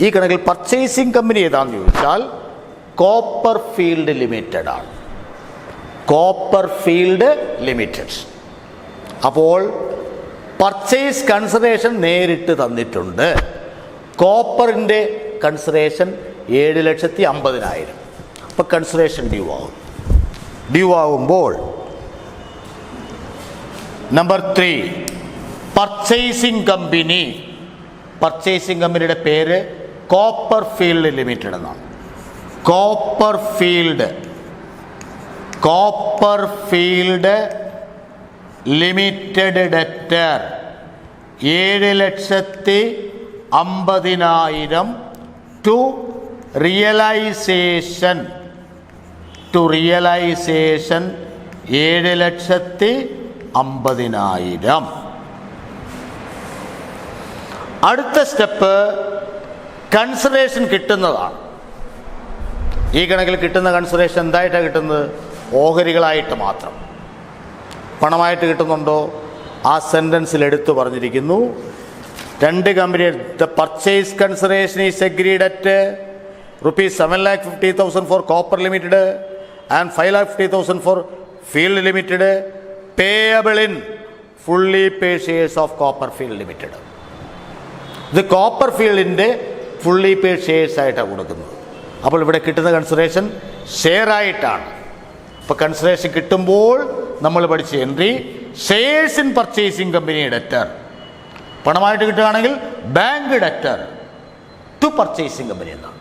ഈ കണക്കിൽ പർച്ചേസിംഗ് കമ്പനി ഏതാണെന്ന് ചോദിച്ചാൽ കോപ്പർ ഫീൽഡ് ലിമിറ്റഡ് ആണ്. Copper Field limited. അപ്പോൾ പർച്ചേസ് കൺസിഡറേഷൻ നേരിട്ട് തന്നിട്ടുണ്ട്. കോപ്പറിൻ്റെ കൺസിഡറേഷൻ 7,50,000. അപ്പോൾ കൺസിഡറേഷൻ ഡ്യൂ ആകും. ഡ്യൂ ആകുമ്പോൾ നമ്പർ 3 പർച്ചേസിംഗ് കമ്പനിയുടെ പേര് കോപ്പർ ഫീൽഡ് ലിമിറ്റഡ് എന്നാണ്. Copper Field limited debtor 7,50,000 to realisation 7,50,000. അടുത്ത സ്റ്റെപ്പ് കൺസിഡറേഷൻ കിട്ടുന്നതാണ്. ഈ കണക്കിൽ കിട്ടുന്ന കൺസിഡറേഷൻ എന്തായിട്ടാണ് കിട്ടുന്നത്? ഓഹരികളായിട്ട് മാത്രം. പണമായിട്ട് കിട്ടുന്നുണ്ടോ? ആ സെൻറ്റൻസിൽ എടുത്തു പറഞ്ഞിരിക്കുന്നു. 2 company the purchase consideration is agreed at ₹7,50,000 for Copper limited and ₹5,50,000 for Field limited payable in fully paid shares of Copper Field limited. ഇത് കോപ്പർ ഫീൽഡിൻ്റെ ഫുള്ളി പെയ്ഡ് ഷെയർസ് ആയിട്ടാണ് കൊടുക്കുന്നത്. അപ്പോൾ ഇവിടെ കിട്ടുന്ന കൺസിഡറേഷൻ ഷെയർ ആയിട്ടാണ്. അപ്പോൾ കൺസിഡറേഷൻ കിട്ടുമ്പോൾ നമ്മൾ പഠിച്ച entry shares in purchasing company debtor. പണമായിട്ട് കിട്ടുകയാണെങ്കിൽ bank debtor to purchasing company എന്നാണ്.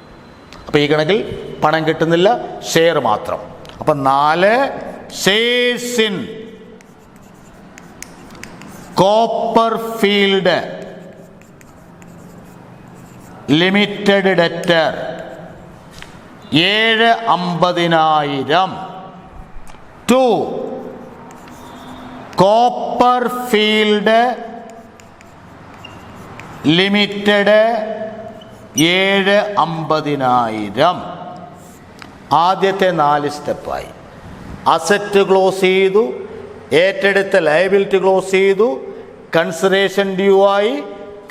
അപ്പോൾ ഈ കണക്കിൽ പണം കിട്ടുന്നില്ല, ഷെയർ മാത്രം. അപ്പം 4 shares in Copper Field limited debtor 7,50,000 to Copper Field limited 7,50,000. ആദ്യത്തെ 4 സ്റ്റെപ്പായി. അസറ്റ് ക്ലോസ് ചെയ്തു, ഏറ്റെടുത്ത ലയബിലിറ്റി ക്ലോസ് ചെയ്തു, കൺസിഡറേഷൻ ഡ്യൂ ആയി,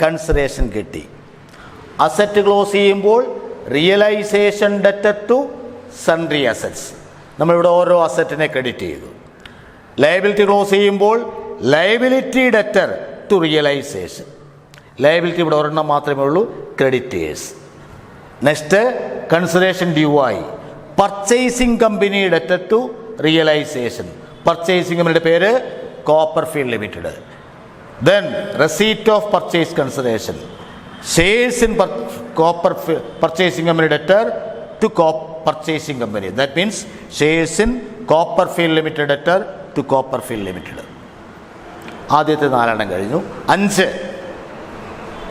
കൺസിഡറേഷൻ കിട്ടി. അസറ്റ് ക്ലോസ് ചെയ്യുമ്പോൾ realisation debtor to sundry assets. നമ്മളിവിടെ ഓരോ അസറ്റിനെ ക്രെഡിറ്റ് ചെയ്തു. ലയബിലിറ്റി ക്ലോസ് ചെയ്യുമ്പോൾ liability debtor to realisation. Liability ഇവിടെ ഒരെണ്ണം മാത്രമേ ഉള്ളൂ, ക്രെഡിറ്റേഴ്സ്. നെക്സ്റ്റ് കൺസിഡറേഷൻ ഡ്യൂ ആയി, purchasing company debtor to realisation. Purchasing കമ്പനിയുടെ പേര് Copper Field limited. Then receipt of purchase consideration, shares in Copper purchasing company debtor to purchasing company. That means shares in Copper Field limited debtor to Copper Field limited. ആദ്യത്തെ 4 കഴിഞ്ഞു. 5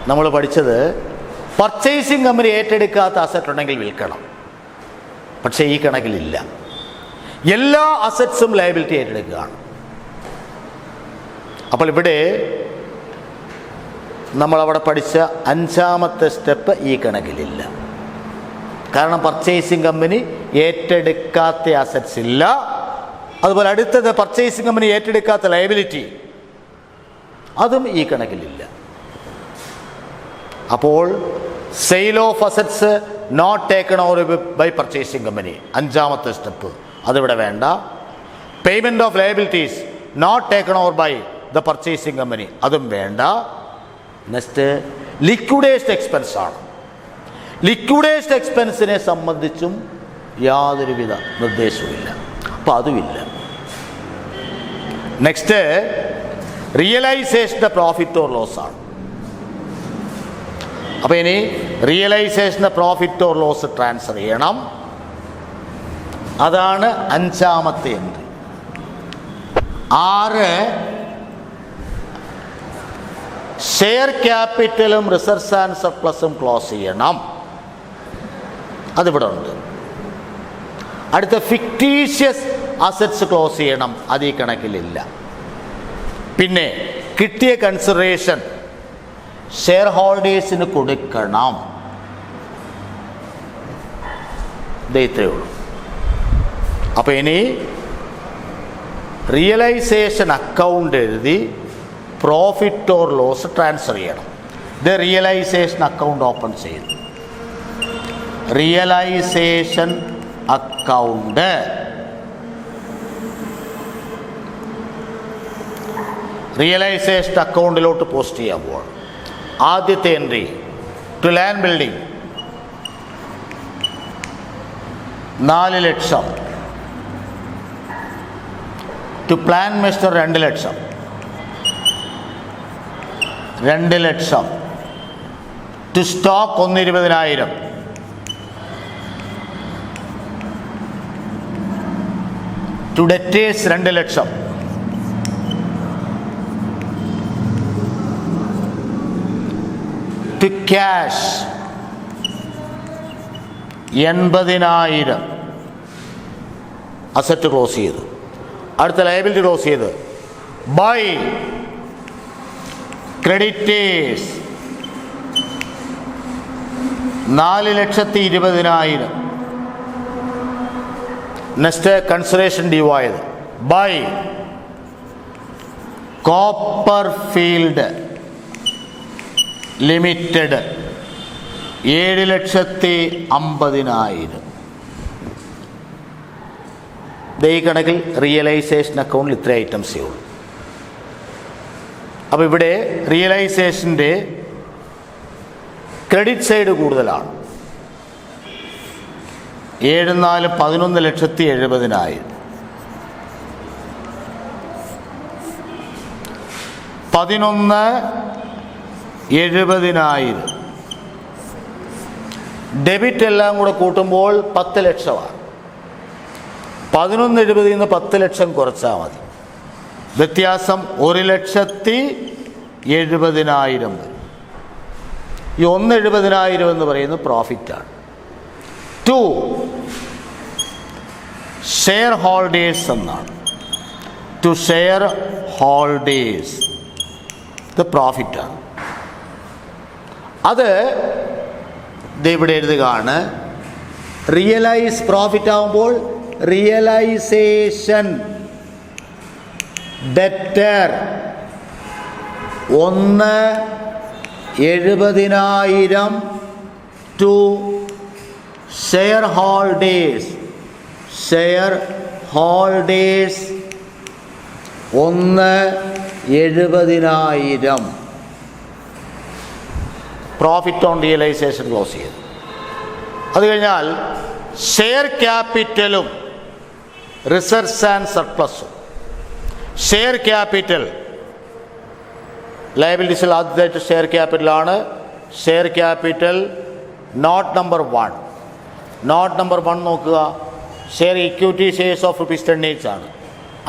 നമ്മൾ പഠിച്ചത് purchasing company ഏറ്റെടുക്കാത്ത asset ഉണ്ടെങ്കിൽ വിൽക്കണം. പക്ഷേ ഈ കണക്കിലില്ല. എല്ലാ അസറ്റ്സും liability ഏറ്റെടുക്കുകയാണ്. അപ്പോൾ ഇവിടെ നമ്മളവിടെ പഠിച്ച അഞ്ചാമത്തെ സ്റ്റെപ്പ് ഈ കണക്കിലില്ല. കാരണം പർച്ചേസിങ് കമ്പനി ഏറ്റെടുക്കാത്ത അസറ്റ്സ് ഇല്ല. അതുപോലെ അടുത്തത് പർച്ചേസിങ് കമ്പനി ഏറ്റെടുക്കാത്ത ലയബിലിറ്റി, അതും ഈ കണക്കിലില്ല. അപ്പോൾ sale of assets not taken over by purchasing company, അഞ്ചാമത്തെ സ്റ്റെപ്പ്, അതിവിടെ വേണ്ട. Payment of liabilities not taken over by the purchasing company, അതും വേണ്ട. നെക്സ്റ്റ് ലിക്വിഡേഷൻ എക്സ്പെൻസ് ആണ്. ലിക്വിഡേഷൻ എക്സ്പെൻസിനെ സംബന്ധിച്ചും യാതൊരുവിധ നിർദ്ദേശവുമില്ല, അപ്പോൾ അതുമില്ല. Next realisation profit or loss ആണ്. അപ്പോൾ ഇനി realisation profit or loss transfer ചെയ്യണം. അതാണ് അഞ്ചാമത്തെ എൻട്രി. 6 ഷെയർ ക്യാപിറ്റലും റിസർവ്സ് ആൻഡ് സർപ്ലസും ക്ലോസ് ചെയ്യണം. അതിവിടെ ഉണ്ട്. അടുത്ത ഫിക്റ്റീഷ്യസ് അസറ്റ്സ് ക്ലോസ് ചെയ്യണം, അത് ഈ കണക്കിലില്ല. പിന്നെ കിട്ടിയ കൺസിഡറേഷൻ ഷെയർ ഹോൾഡേഴ്സിന് കൊടുക്കണം. ഇത്രയേ ഉള്ളൂ. അപ്പോൾ ഇനി റിയലൈസേഷൻ അക്കൗണ്ട് എഴുതി പ്രോഫിറ്റ് ഓർ ലോസ് ട്രാൻസ്ഫർ ചെയ്യണം. ഇത് റിയലൈസേഷൻ അക്കൗണ്ട് ഓപ്പൺ ചെയ്തു. റിയലൈസേഷൻ അക്കൗണ്ട് റിയലൈസേഷൻ അക്കൗണ്ടിലോട്ട് പോസ്റ്റ് ചെയ്യാൻ പോവാണ്. ആദ്യത്തെ എൻട്രി ടു ലാൻഡ് ബിൽഡിംഗ് 4 ലക്ഷം, ടു പ്ലാൻ മെഷർ 2 ലക്ഷം, 2 ലക്ഷം, ടു സ്റ്റോക്ക് 1,20,000, ടു ഡെറ്റേഴ്സ് 2 ലക്ഷം, ടു ക്യാഷ് 80,000 അസറ്റ് ക്ലോസ് ചെയ്തു. അടുത്ത ലയബിലിറ്റി ക്ലോസ് ചെയ്ത് by creditors 4,20,000. Next consideration due ആയത് ബൈ കോപ്പർ ഫീൽഡ് ലിമിറ്റഡ് 7,50,000. ഈ കണക്കിൽ റിയലൈസേഷൻ അക്കൗണ്ടിൽ ഇത്ര ഐറ്റംസേ ഉള്ളൂ. അപ്പോൾ ഇവിടെ റിയലൈസേഷൻ്റെ ക്രെഡിറ്റ് സൈഡ് കൂടുതലാണ്. 11,70,000. 11,70,000 ഡെബിറ്റ് എല്ലാം കൂടെ കൂട്ടുമ്പോൾ 10 ലക്ഷമാണ്. 11,70,000 നിന്ന് 10 ലക്ഷം കുറച്ചാൽ മതി. വ്യത്യാസം 1,70,000 വരും. ഈ 1,70,000 എന്ന് പറയുന്നത് പ്രോഫിറ്റാണ്. 2 ഷെയർ ഹോൾഡേഴ്സ് എന്നാണ്. ടു ഷെയർ ഹോൾഡേഴ്സ് ഇത് പ്രോഫിറ്റാണ്. അത് ഇവിടെ എഴുതുകയാണ്. റിയലൈസ് പ്രോഫിറ്റ് ആകുമ്പോൾ realisation debtor 1,70,000 to shareholders 1,70,000 profit on realisation close ചെയ്തു. അത് കഴിഞ്ഞാൽ ഷെയർ ക്യാപിറ്റലും റിസർവ്സ് ആൻഡ് സർപ്ലസും. ഷെയർ ക്യാപിറ്റൽ ലയബിലിറ്റീസിൽ ആദ്യമായിട്ട് ഷെയർ ക്യാപിറ്റലാണ്. Share capital note number 1. Note number 1 നോക്കുക. ഷെയർ ഇക്വിറ്റി ഷെയർസ് ഓഫ് ₹10 ആണ്.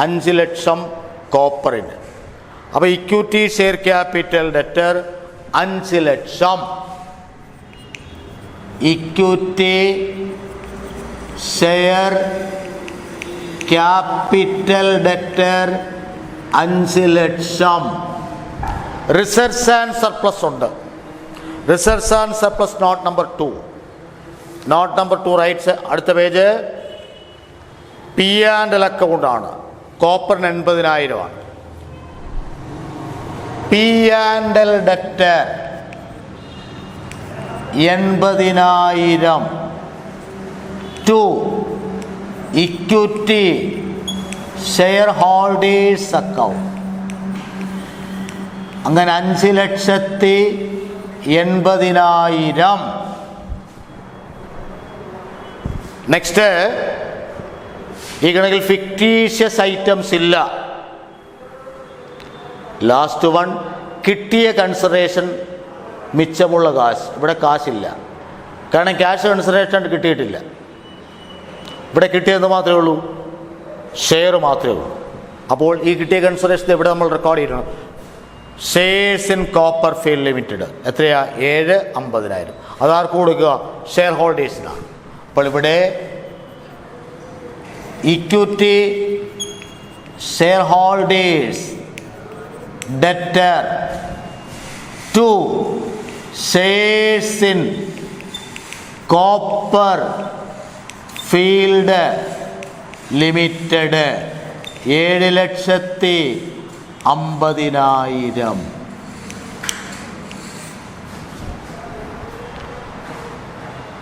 5 ലക്ഷം കോപ്പറിന്. അപ്പോൾ ഇക്വിറ്റി ഷെയർ ക്യാപിറ്റൽ ഡെറ്റർ 5 ലക്ഷം. ഇക്വിറ്റി ഷെയർ ക്യാപിറ്റൽ ഡെറ്റർ 5 ലക്ഷം. റിസർവ്സ് ആൻഡ് സർപ്ലസ് ഉണ്ട്. Reserves and surplus note number 2. Note number 2 rights. അടുത്ത പേജ് പി ആൻഡ് എൽ അക്കൗണ്ടാണ്. കോപ്പറിന് 80,000 ആണ്. P and L debtor 80,000 to equity share holders account. അങ്ങനെ 5,80,000. Next, ഈ കണക്കിൽ ഫിക്റ്റീഷ്യസ് ഐറ്റംസ് ഇല്ല. ലാസ്റ്റ് വൺ, കിട്ടിയ കൺസിഡറേഷൻ മിച്ചമുള്ള കാശ്. ഇവിടെ കാശില്ല, കാരണം ക്യാഷ് കൺസിഡറേഷൻ കിട്ടിയിട്ടില്ല. ഇവിടെ കിട്ടിയത് മാത്രമേ ഉള്ളൂ, ഷെയർ മാത്രമേ ഉള്ളൂ. അപ്പോൾ ഈ കിട്ടിയ കൺസിഡറേഷൻ ഇവിടെ നമ്മൾ റെക്കോർഡ് ചെയ്യണം. Shares in Copper Field Limited എത്രയാ? 7,50,000. അതാർക്ക് കൊടുക്കുക? ഷെയർ ഹോൾഡേഴ്സിനാണ്. അപ്പോൾ ഇവിടെ equity share holders debtor to shares in Copper Field limited 7,50,000.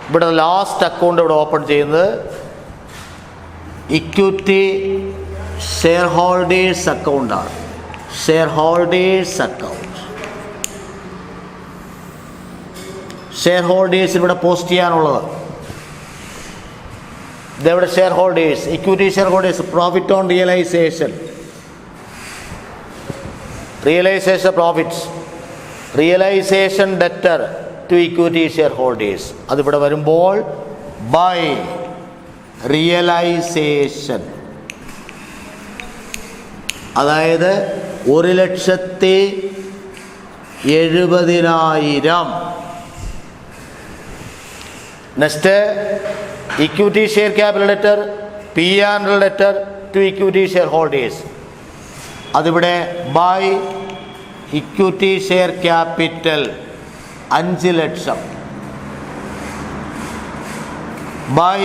ഇവിടെ ലാസ്റ്റ് അക്കൗണ്ട് ഇവിടെ ഓപ്പൺ ചെയ്യുന്നത് ഇക്വിറ്റി ഷെയർ ഹോൾഡേഴ്സ് അക്കൗണ്ടാണ്. Share holders account. Share holders ഇവിടെ പോസ്റ്റ് ചെയ്യാനുള്ളത്. ഇതെവിടെ? Shareholders, equity share holders, profit on realisation, realisation profits, realisation debtor to equity share holders. അതിവിടെ വരുമ്പോൾ by realisation, അതായത് 1,70,000. Next, equity share capital debtor, P and L debtor to equity share holders. അതിവിടെ by equity share capital 5,00,000 by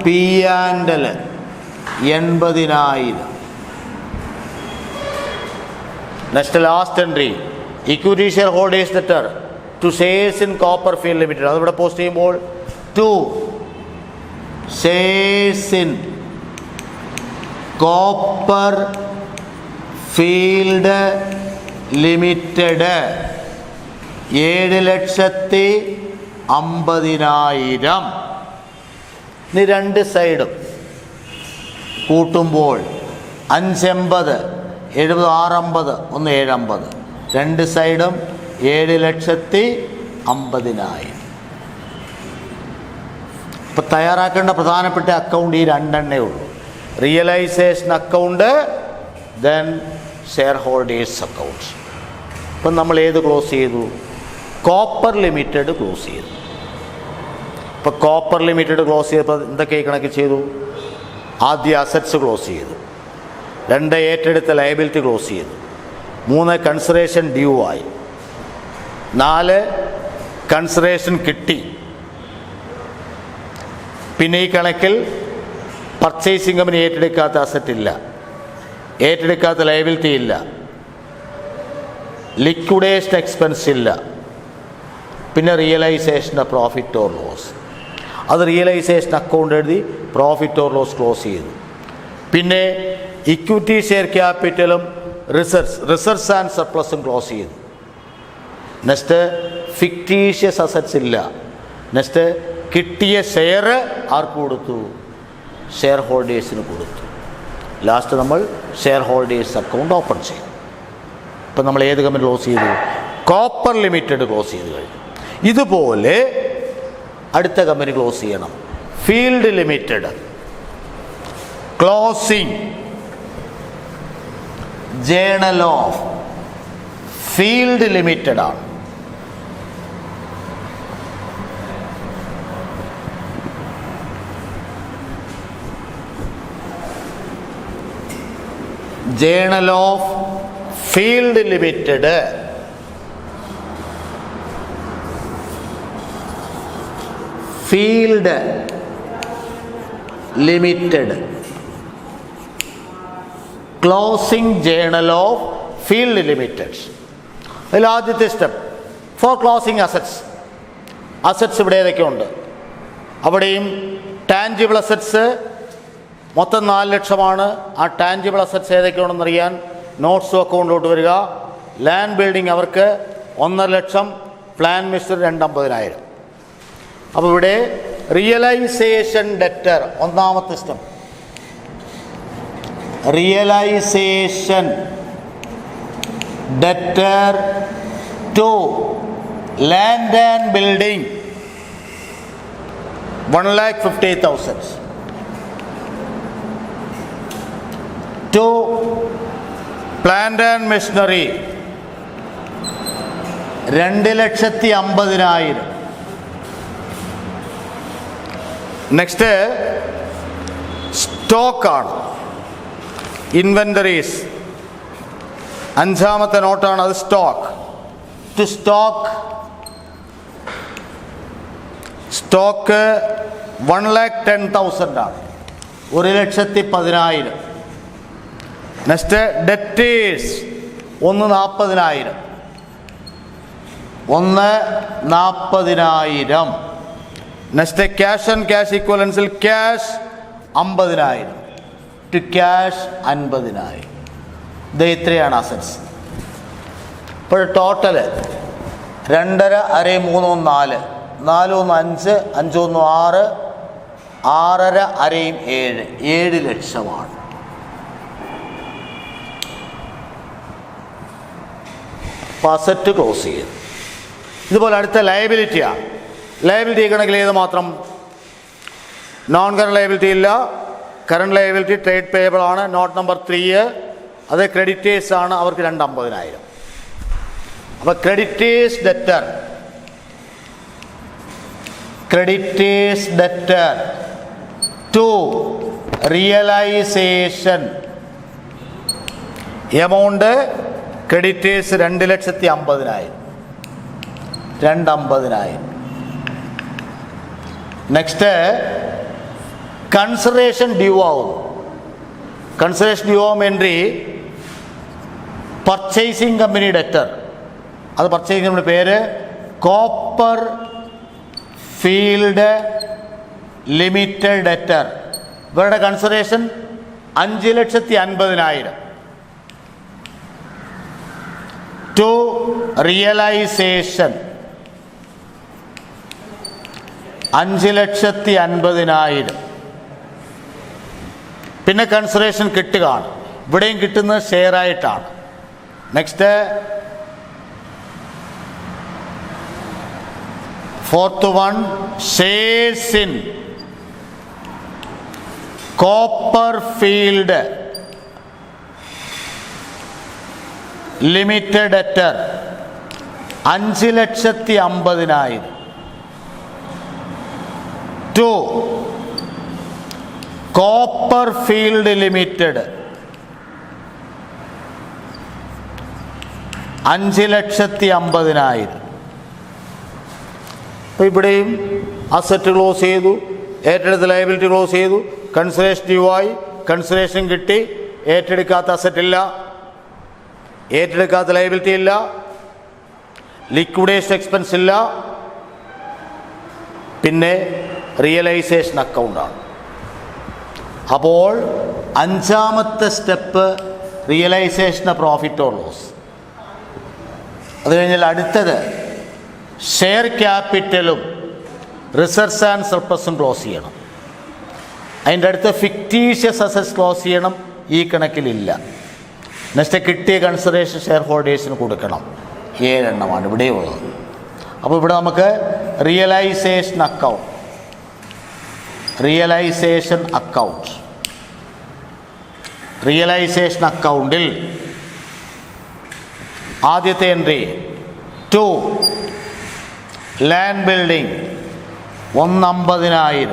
P and L 80,000. Next last entry, equity share holders debtor to shares in Copper Field Limited. അതിവിടെ post ചെയ്യുമ്പോൾ to shares in Copper Field limited 7,50,000. ഇനി രണ്ട് സൈഡും കൂട്ടുമ്പോൾ 5,80,000, 70,650, 7,50. രണ്ട് സൈഡും 7,50,000. ഇപ്പം തയ്യാറാക്കേണ്ട പ്രധാനപ്പെട്ട അക്കൗണ്ട് ഈ രണ്ടെണ്ണേ ഉള്ളൂ. Realisation account, then share holders account. ഇപ്പം നമ്മൾ ഏത് ക്ലോസ് ചെയ്തു? കോപ്പർ ലിമിറ്റഡ് ക്ലോസ് ചെയ്തു. ഇപ്പോൾ കോപ്പർ ലിമിറ്റഡ് ക്ലോസ് ചെയ്തപ്പോൾ എന്തൊക്കെ കണക്ക് ചെയ്തു? ആദ്യ അസറ്റ്സ് ക്ലോസ് ചെയ്തു, 2 ഏറ്റെടുത്ത ലയബിലിറ്റി ക്ലോസ് ചെയ്തു, 3 കൺസിഡറേഷൻ ഡ്യൂ ആയി, 4 കൺസിഡറേഷൻ കിട്ടി. പിന്നെ ഈ കണക്കിൽ പർച്ചേസിംഗ് കമ്പനി ഏറ്റെടുക്കാത്ത അസറ്റ് ഇല്ല, ഏറ്റെടുക്കാത്ത ലയബിലിറ്റി ഇല്ല, ലിക്വിഡേഷൻ എക്സ്പെൻസ് ഇല്ല. പിന്നെ റിയലൈസേഷൻ്റെ പ്രോഫിറ്റ് ഓർ ലോസ്, അത് റിയലൈസേഷൻ അക്കൗണ്ട് എഴുതി പ്രോഫിറ്റ് ഓർ ലോസ് ക്ലോസ് ചെയ്തു. പിന്നെ ഇക്വിറ്റി ഷെയർ ക്യാപിറ്റലും റിസർവ്സ് ആൻഡ് സർപ്ലസും ക്ലോസ് ചെയ്തു. നെക്സ്റ്റ് ഫിക്റ്റീഷ്യസ് അസറ്റ്സ് ഇല്ല. നെക്സ്റ്റ് കിട്ടിയ ഷെയർ ആർക്ക് കൊടുത്തു? ഷെയർ ഹോൾഡേഴ്സിന് കൊടുത്തു. ലാസ്റ്റ് നമ്മൾ ഷെയർ ഹോൾഡേഴ്സ് അക്കൗണ്ട് ഓപ്പൺ ചെയ്തു. ഇപ്പം നമ്മൾ ഏത് കമ്പനി ക്ലോസ് ചെയ്തു? കോപ്പർ ലിമിറ്റഡ് ക്ലോസ് ചെയ്ത് കഴിഞ്ഞു. ഇതുപോലെ അടുത്ത കമ്പനി ക്ലോസ് ചെയ്യണം. Field Limited closing journal of Field limited ആണ്. Journal of Field Limited Field Limited, closing journal of Field Limited. അതിൽ ആദ്യത്തെ step for closing assets. Assets ഇവിടെ ഏതൊക്കെയുണ്ട്? അവിടെയും ടാഞ്ചിബിൾ അസറ്റ്സ് മൊത്തം 4 ലക്ഷമാണ്. ആ ടാഞ്ചിബിൾ അസറ്റ്സ് ഏതൊക്കെയാണെന്നറിയാൻ നോട്ട്സും അക്കൗണ്ടിലോട്ട് വരിക. ലാൻഡ് ബിൽഡിംഗ് അവർക്ക് 1.5 ലക്ഷം, പ്ലാൻ മിസ്റ്റർ 250,000. അപ്പോൾ ഇവിടെ റിയലൈസേഷൻ ഡെറ്റർ ഒന്നാമത്തെ സ്റ്റെപ്പ്. Realisation debtor to land and building 1,50,000. To plant and machinery 2,50,000. Next സ്റ്റോക്കാണ്, ഇൻവെൻ്ററീസ്. 5ാമത്തെ നോട്ടാണ് അത്. സ്റ്റോക്ക്. ടു സ്റ്റോക്ക് 1,10,000 ആണ്. 1,10,000. Next debtors 1,40,000. 1,40,000. Next cash and cash ഇക്വലൻസിൽ ക്യാഷ് 50,000 ടു ക്യാഷ് 50,000. ഇത് ഇത്രയാണ് അസറ്റ്സ്. ഇപ്പോൾ ടോട്ടല് 2.5, 1.5, 3, 4, 4, 5, 5, 6, 6.5, 7, 7 ലക്ഷമാണ്. അസറ്റ് ക്ലോസ് ചെയ്യും. ഇതുപോലെ അടുത്ത ലയബിലിറ്റിയാണ്. ലയബിലിറ്റി കണക്കിൽ ഏത് മാത്രം? നോൺ കറണ്ട് ലയബിലിറ്റി ഇല്ല. കറണ്ട് ലയബിലിറ്റി ട്രേഡ് പേയബിൾ ആണ്. നോട്ട് നമ്പർ 3 അത് ക്രെഡിറ്റേഴ്സ് ആണ്. അവർക്ക് 250,000. അപ്പോൾ creditors debtor, creditors debtor to realisation amount creditors 2,50,000. 250,000. Next consideration due ആവും. കൺസിഡറേഷൻ ഡ്യൂ ആവും എൻട്രി പർച്ചേസിംഗ് കമ്പനി ഡെറ്റർ. അത് പർച്ചേസിംഗ് കമ്പനി പേര് കോപ്പർ ഫീൽഡ് ലിമിറ്റഡ് ഡെറ്റർ. ഇവരുടെ കൺസിഡറേഷൻ 5,50,000. To realisation 5,50,000. പിന്നെ കൺസിഡറേഷൻ കിട്ടുകയാണ്. ഇവിടെയും കിട്ടുന്നത് ഷെയറായിട്ടാണ്. Next 4th one shares in Copper Field limited debtor 5,50,000. To Copper Field limited 5,50,000. അപ്പോൾ ഇവിടെയും അസറ്റ് ക്ലോസ് ചെയ്തു, ഏറ്റെടുത്ത ലയബിലിറ്റി ക്ലോസ് ചെയ്തു, കൺസിഡറേഷൻ ഡ്യൂ ആയി, കൺസിഡറേഷൻ കിട്ടി, ഏറ്റെടുക്കാത്ത അസറ്റ് ഇല്ല, ഏറ്റെടുക്കാത്ത ലയബിലിറ്റി ഇല്ല, ലിക്വിഡേഷൻ എക്സ്പെൻസ് ഇല്ല, പിന്നെ റിയലൈസേഷൻ അക്കൗണ്ടാണ്. അപ്പോൾ 5ാമത്തെ step realisation profit or loss. അത് കഴിഞ്ഞാൽ അടുത്തത് ഷെയർ ക്യാപിറ്റലും റിസർവ്സ് ആൻഡ് സർപ്ലസും ക്ലോസ് ചെയ്യണം. അതിൻ്റെ അടുത്ത് ഫിക്റ്റീഷ്യസ് അസറ്റ്സ് ക്ലോസ് ചെയ്യണം. ഈ കണക്കിലില്ല. നെക്സ്റ്റ് കിട്ടിയ കൺസിഡറേഷൻ ഷെയർ ഹോൾഡേഴ്സിന് കൊടുക്കണം. 7 എണ്ണമാണ് ഇവിടെ ഉള്ളത്. അപ്പോൾ ഇവിടെ നമുക്ക് realisation account, realisation account, realisation അക്കൗണ്ടിൽ ആദ്യത്തെ entry to land building 150,000.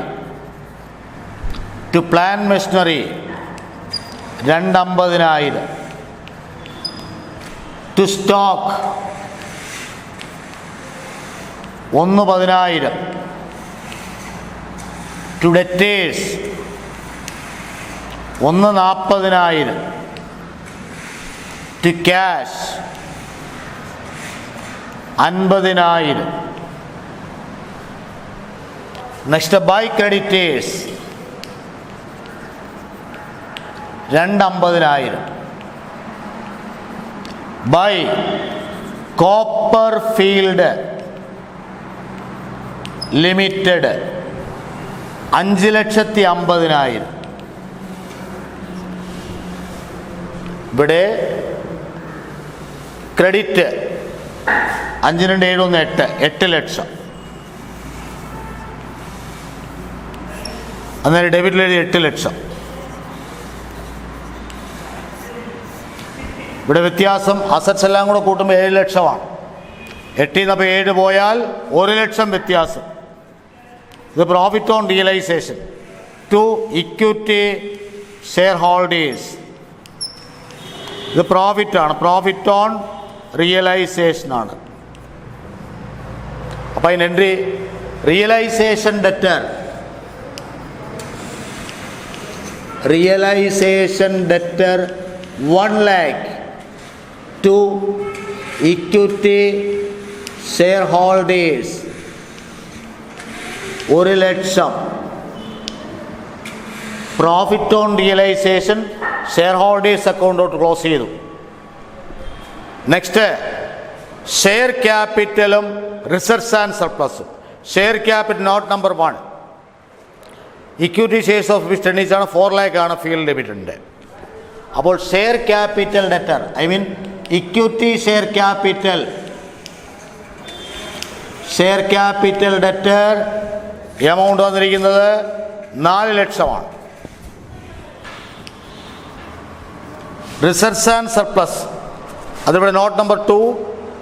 To plant machinery 250,000. To stock 110,000. To debtors 1,40,000. To cash 50,000. Next by creditors 250,000. By Copper Field limited 5,50,000. ഇവിടെ ക്രെഡിറ്റ് 5 2 7 1 8 8 ലക്ഷം. അന്നേരം ഡെബിറ്റിൽ എഴുതി 8 ലക്ഷം. ഇവിടെ വ്യത്യാസം അസറ്റ്സ് എല്ലാം കൂടെ കൂട്ടുമ്പോൾ 7 ലക്ഷമാണ്. 8 അപ്പോൾ 7 പോയാൽ 1 ലക്ഷം വ്യത്യാസം. ഇത് profit on realisation to equity share holders. ഇത് പ്രോഫിറ്റാണ്, പ്രോഫിറ്റ് ഓൺ റിയലൈസേഷനാണ്. അപ്പോൾ അതിന് entry realisation debtor, realisation debtor 1 lakh to equity shareholders 1 ലക്ഷം. Profit on realisation shareholders അക്കൗണ്ടോട്ട് ക്ലോസ് ചെയ്തു. നെക്സ്റ്റ് ഷെയർ ക്യാപിറ്റലും റിസർവ്സ് ആൻഡ് സർപ്ലസും. Share capital note number 1 equity shares of which ടെന്നീസാണ് 4 lakh ആണ് ഫീൽഡ് ലിമിറ്റഡിൻ്റെ. അപ്പോൾ share capital debtor, I mean equity share capital, share capital debtor amount വന്നിരിക്കുന്നത് 4 ലക്ഷമാണ്. റിസർവ്സ് ആൻഡ് സർപ്ലസ് അതിവിടെ നോട്ട് നമ്പർ 2,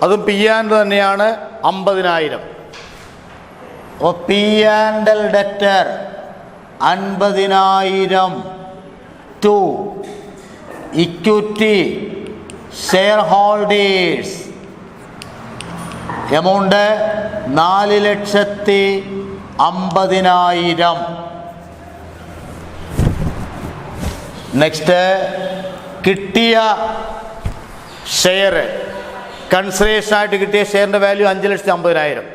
അതും പി ആൻഡ് തന്നെയാണ് 50,000. അപ്പോൾ P and L debtor 50,000 to equity share holders amount 4,50,000. Next കിട്ടിയ ഷെയർ, കൺസിഡറേഷനായിട്ട് കിട്ടിയ ഷെയറിൻ്റെ വാല്യൂ 5,50,000.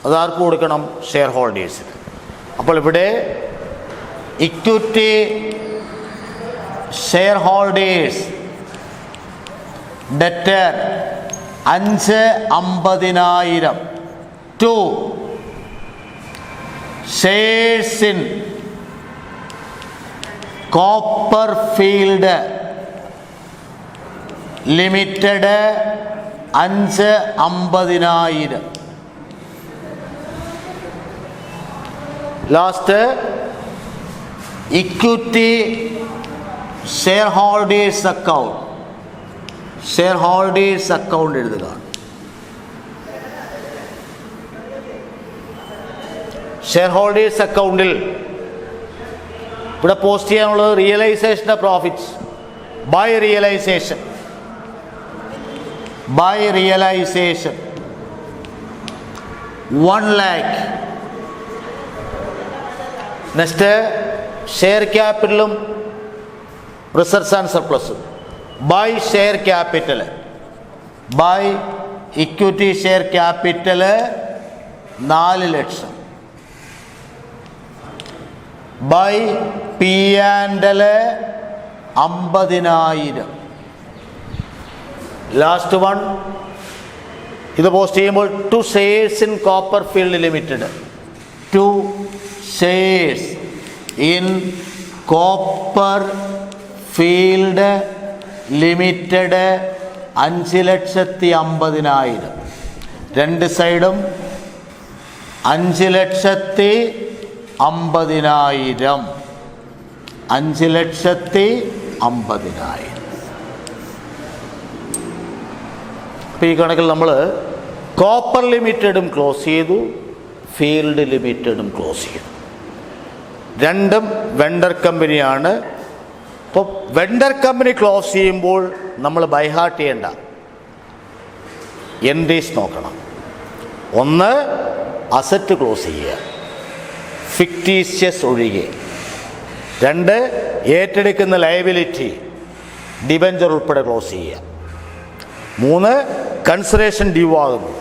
അത് ആർക്ക് കൊടുക്കണം? ഷെയർ ഹോൾഡേഴ്സിന്. അപ്പോൾ ഇവിടെ equity share holders debtor 5,50,000 to shares in Copper Field limited 5,50,000. Last equity share holders account, share holders account എഴുതുക. ഷെയർ ഹോൾഡേഴ്സ് അക്കൗണ്ടിൽ ഇവിടെ പോസ്റ്റ് ചെയ്യാനുള്ളത് റിയലൈസേഷൻ്റെ profits. By realisation, by realisation 1 lakh. Next share ക്യാപിറ്റലും റിസർവ്സ് ആൻഡ് സർപ്ലസും. By share capital, by equity share capital 4 ലക്ഷം. By P and L 50,000. Last one ഇത് post ചെയ്യുമ്പോൾ to shares in Copper Field Limited, to shares in Copper Field limited 5,50,000. രണ്ട് സൈഡും 5,50,000, 5,50,000. അപ്പോൾ ഈ കണക്കിൽ നമ്മൾ കോപ്പർ ലിമിറ്റഡും ക്ലോസ് ചെയ്തു, ഫീൽഡ് ലിമിറ്റഡും ക്ലോസ് ചെയ്തു. രണ്ടും വെണ്ടർ കമ്പനിയാണ്. അപ്പോൾ വെണ്ടർ കമ്പനി ക്ലോസ് ചെയ്യുമ്പോൾ നമ്മൾ ബൈഹാർട്ട് ചെയ്യേണ്ട എൻട്രീസ് നോക്കണം. ഒന്ന് അസറ്റ് ക്ലോസ് ചെയ്യുക, ഫിക്റ്റീഷ്യസ് ഒഴികെ. 2 ഏറ്റെടുക്കുന്ന ലയബിലിറ്റി ഡിബഞ്ചർ ഉൾപ്പെടെ ക്ലോസ് ചെയ്യുക. 3 കൺസിഡറേഷൻ ഡ്യൂ ആകുന്നത്.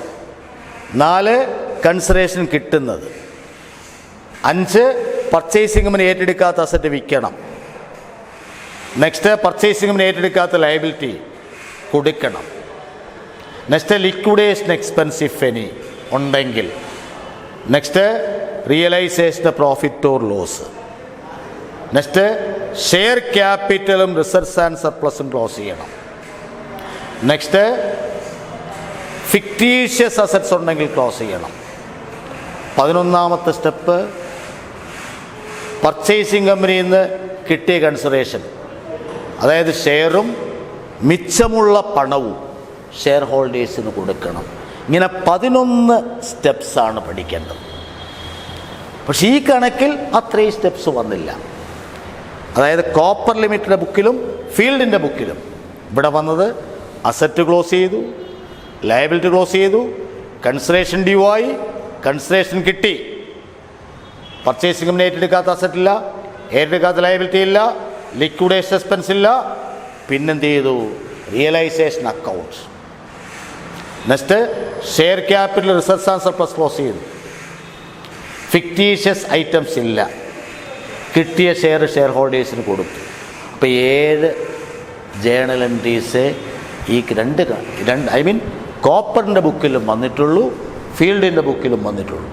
4 കൺസിഡറേഷൻ കിട്ടുന്നത്. 5 പർച്ചേസിംഗ് കമ്പനി ഏറ്റെടുക്കാത്ത അസറ്റ് വിൽക്കണം. നെക്സ്റ്റ് പർച്ചേസിംഗ് കമ്പനി ഏറ്റെടുക്കാത്ത ലയബിലിറ്റി കൊടുക്കണം. Next liquidation expense if any ഉണ്ടെങ്കിൽ. Next realisation profit or loss. Next share ക്യാപിറ്റലും റിസർവ്സ് ആൻഡ് സർപ്ലസും ക്ലോസ് ചെയ്യണം. നെക്സ്റ്റ് ഫിക്റ്റീഷ്യസ് അസറ്റ്സ് ഉണ്ടെങ്കിൽ ക്ലോസ് ചെയ്യണം. 11ാമത്തെ സ്റ്റെപ്പ് പർച്ചേസിംഗ് കമ്പനിയിൽ നിന്ന് കിട്ടിയ കൺസിഡറേഷൻ, അതായത് ഷെയറും മിച്ചമുള്ള പണവും ഷെയർ ഹോൾഡേഴ്സിന് കൊടുക്കണം. ഇങ്ങനെ 11 സ്റ്റെപ്സാണ് പഠിക്കേണ്ടത്. പക്ഷേ ഈ കണക്കിൽ അത്രയും സ്റ്റെപ്സ് വന്നില്ല. അതായത് കോപ്പർ ലിമിറ്റഡ് ബുക്കിലും ഫീൽഡിൻ്റെ ബുക്കിലും ഇവിടെ വന്നത് അസറ്റ് ക്ലോസ് ചെയ്തു, ലയബിലിറ്റി ക്ലോസ് ചെയ്തു, കൺസിഡറേഷൻ ഡ്യൂ ആയി, കൺസിഡറേഷൻ കിട്ടി, പർച്ചേസിംഗ് കമ്പനി ഏറ്റെടുക്കാത്ത അസറ്റ് ഇല്ല, ഏറ്റെടുക്കാത്ത ലയബിലിറ്റി ഇല്ല, ലിക്വിഡേഷൻ എക്സ്പെൻസ് ഇല്ല, പിന്നെന്ത് ചെയ്തു? Realisation accounts. Next share capital reserves and surplus close ചെയ്തു. ഫിക്റ്റീഷ്യസ് ഐറ്റംസ് ഇല്ല, കിട്ടിയ ഷെയർ ഹോൾഡേഴ്സിന് കൊടുത്തു. അപ്പോൾ 7 ജേണൽ എൻട്രീസ് ഈ രണ്ട് കോപ്പറിൻ്റെ ബുക്കിലും വന്നിട്ടുള്ളൂ, ഫീൽഡിൻ്റെ ബുക്കിലും വന്നിട്ടുള്ളൂ.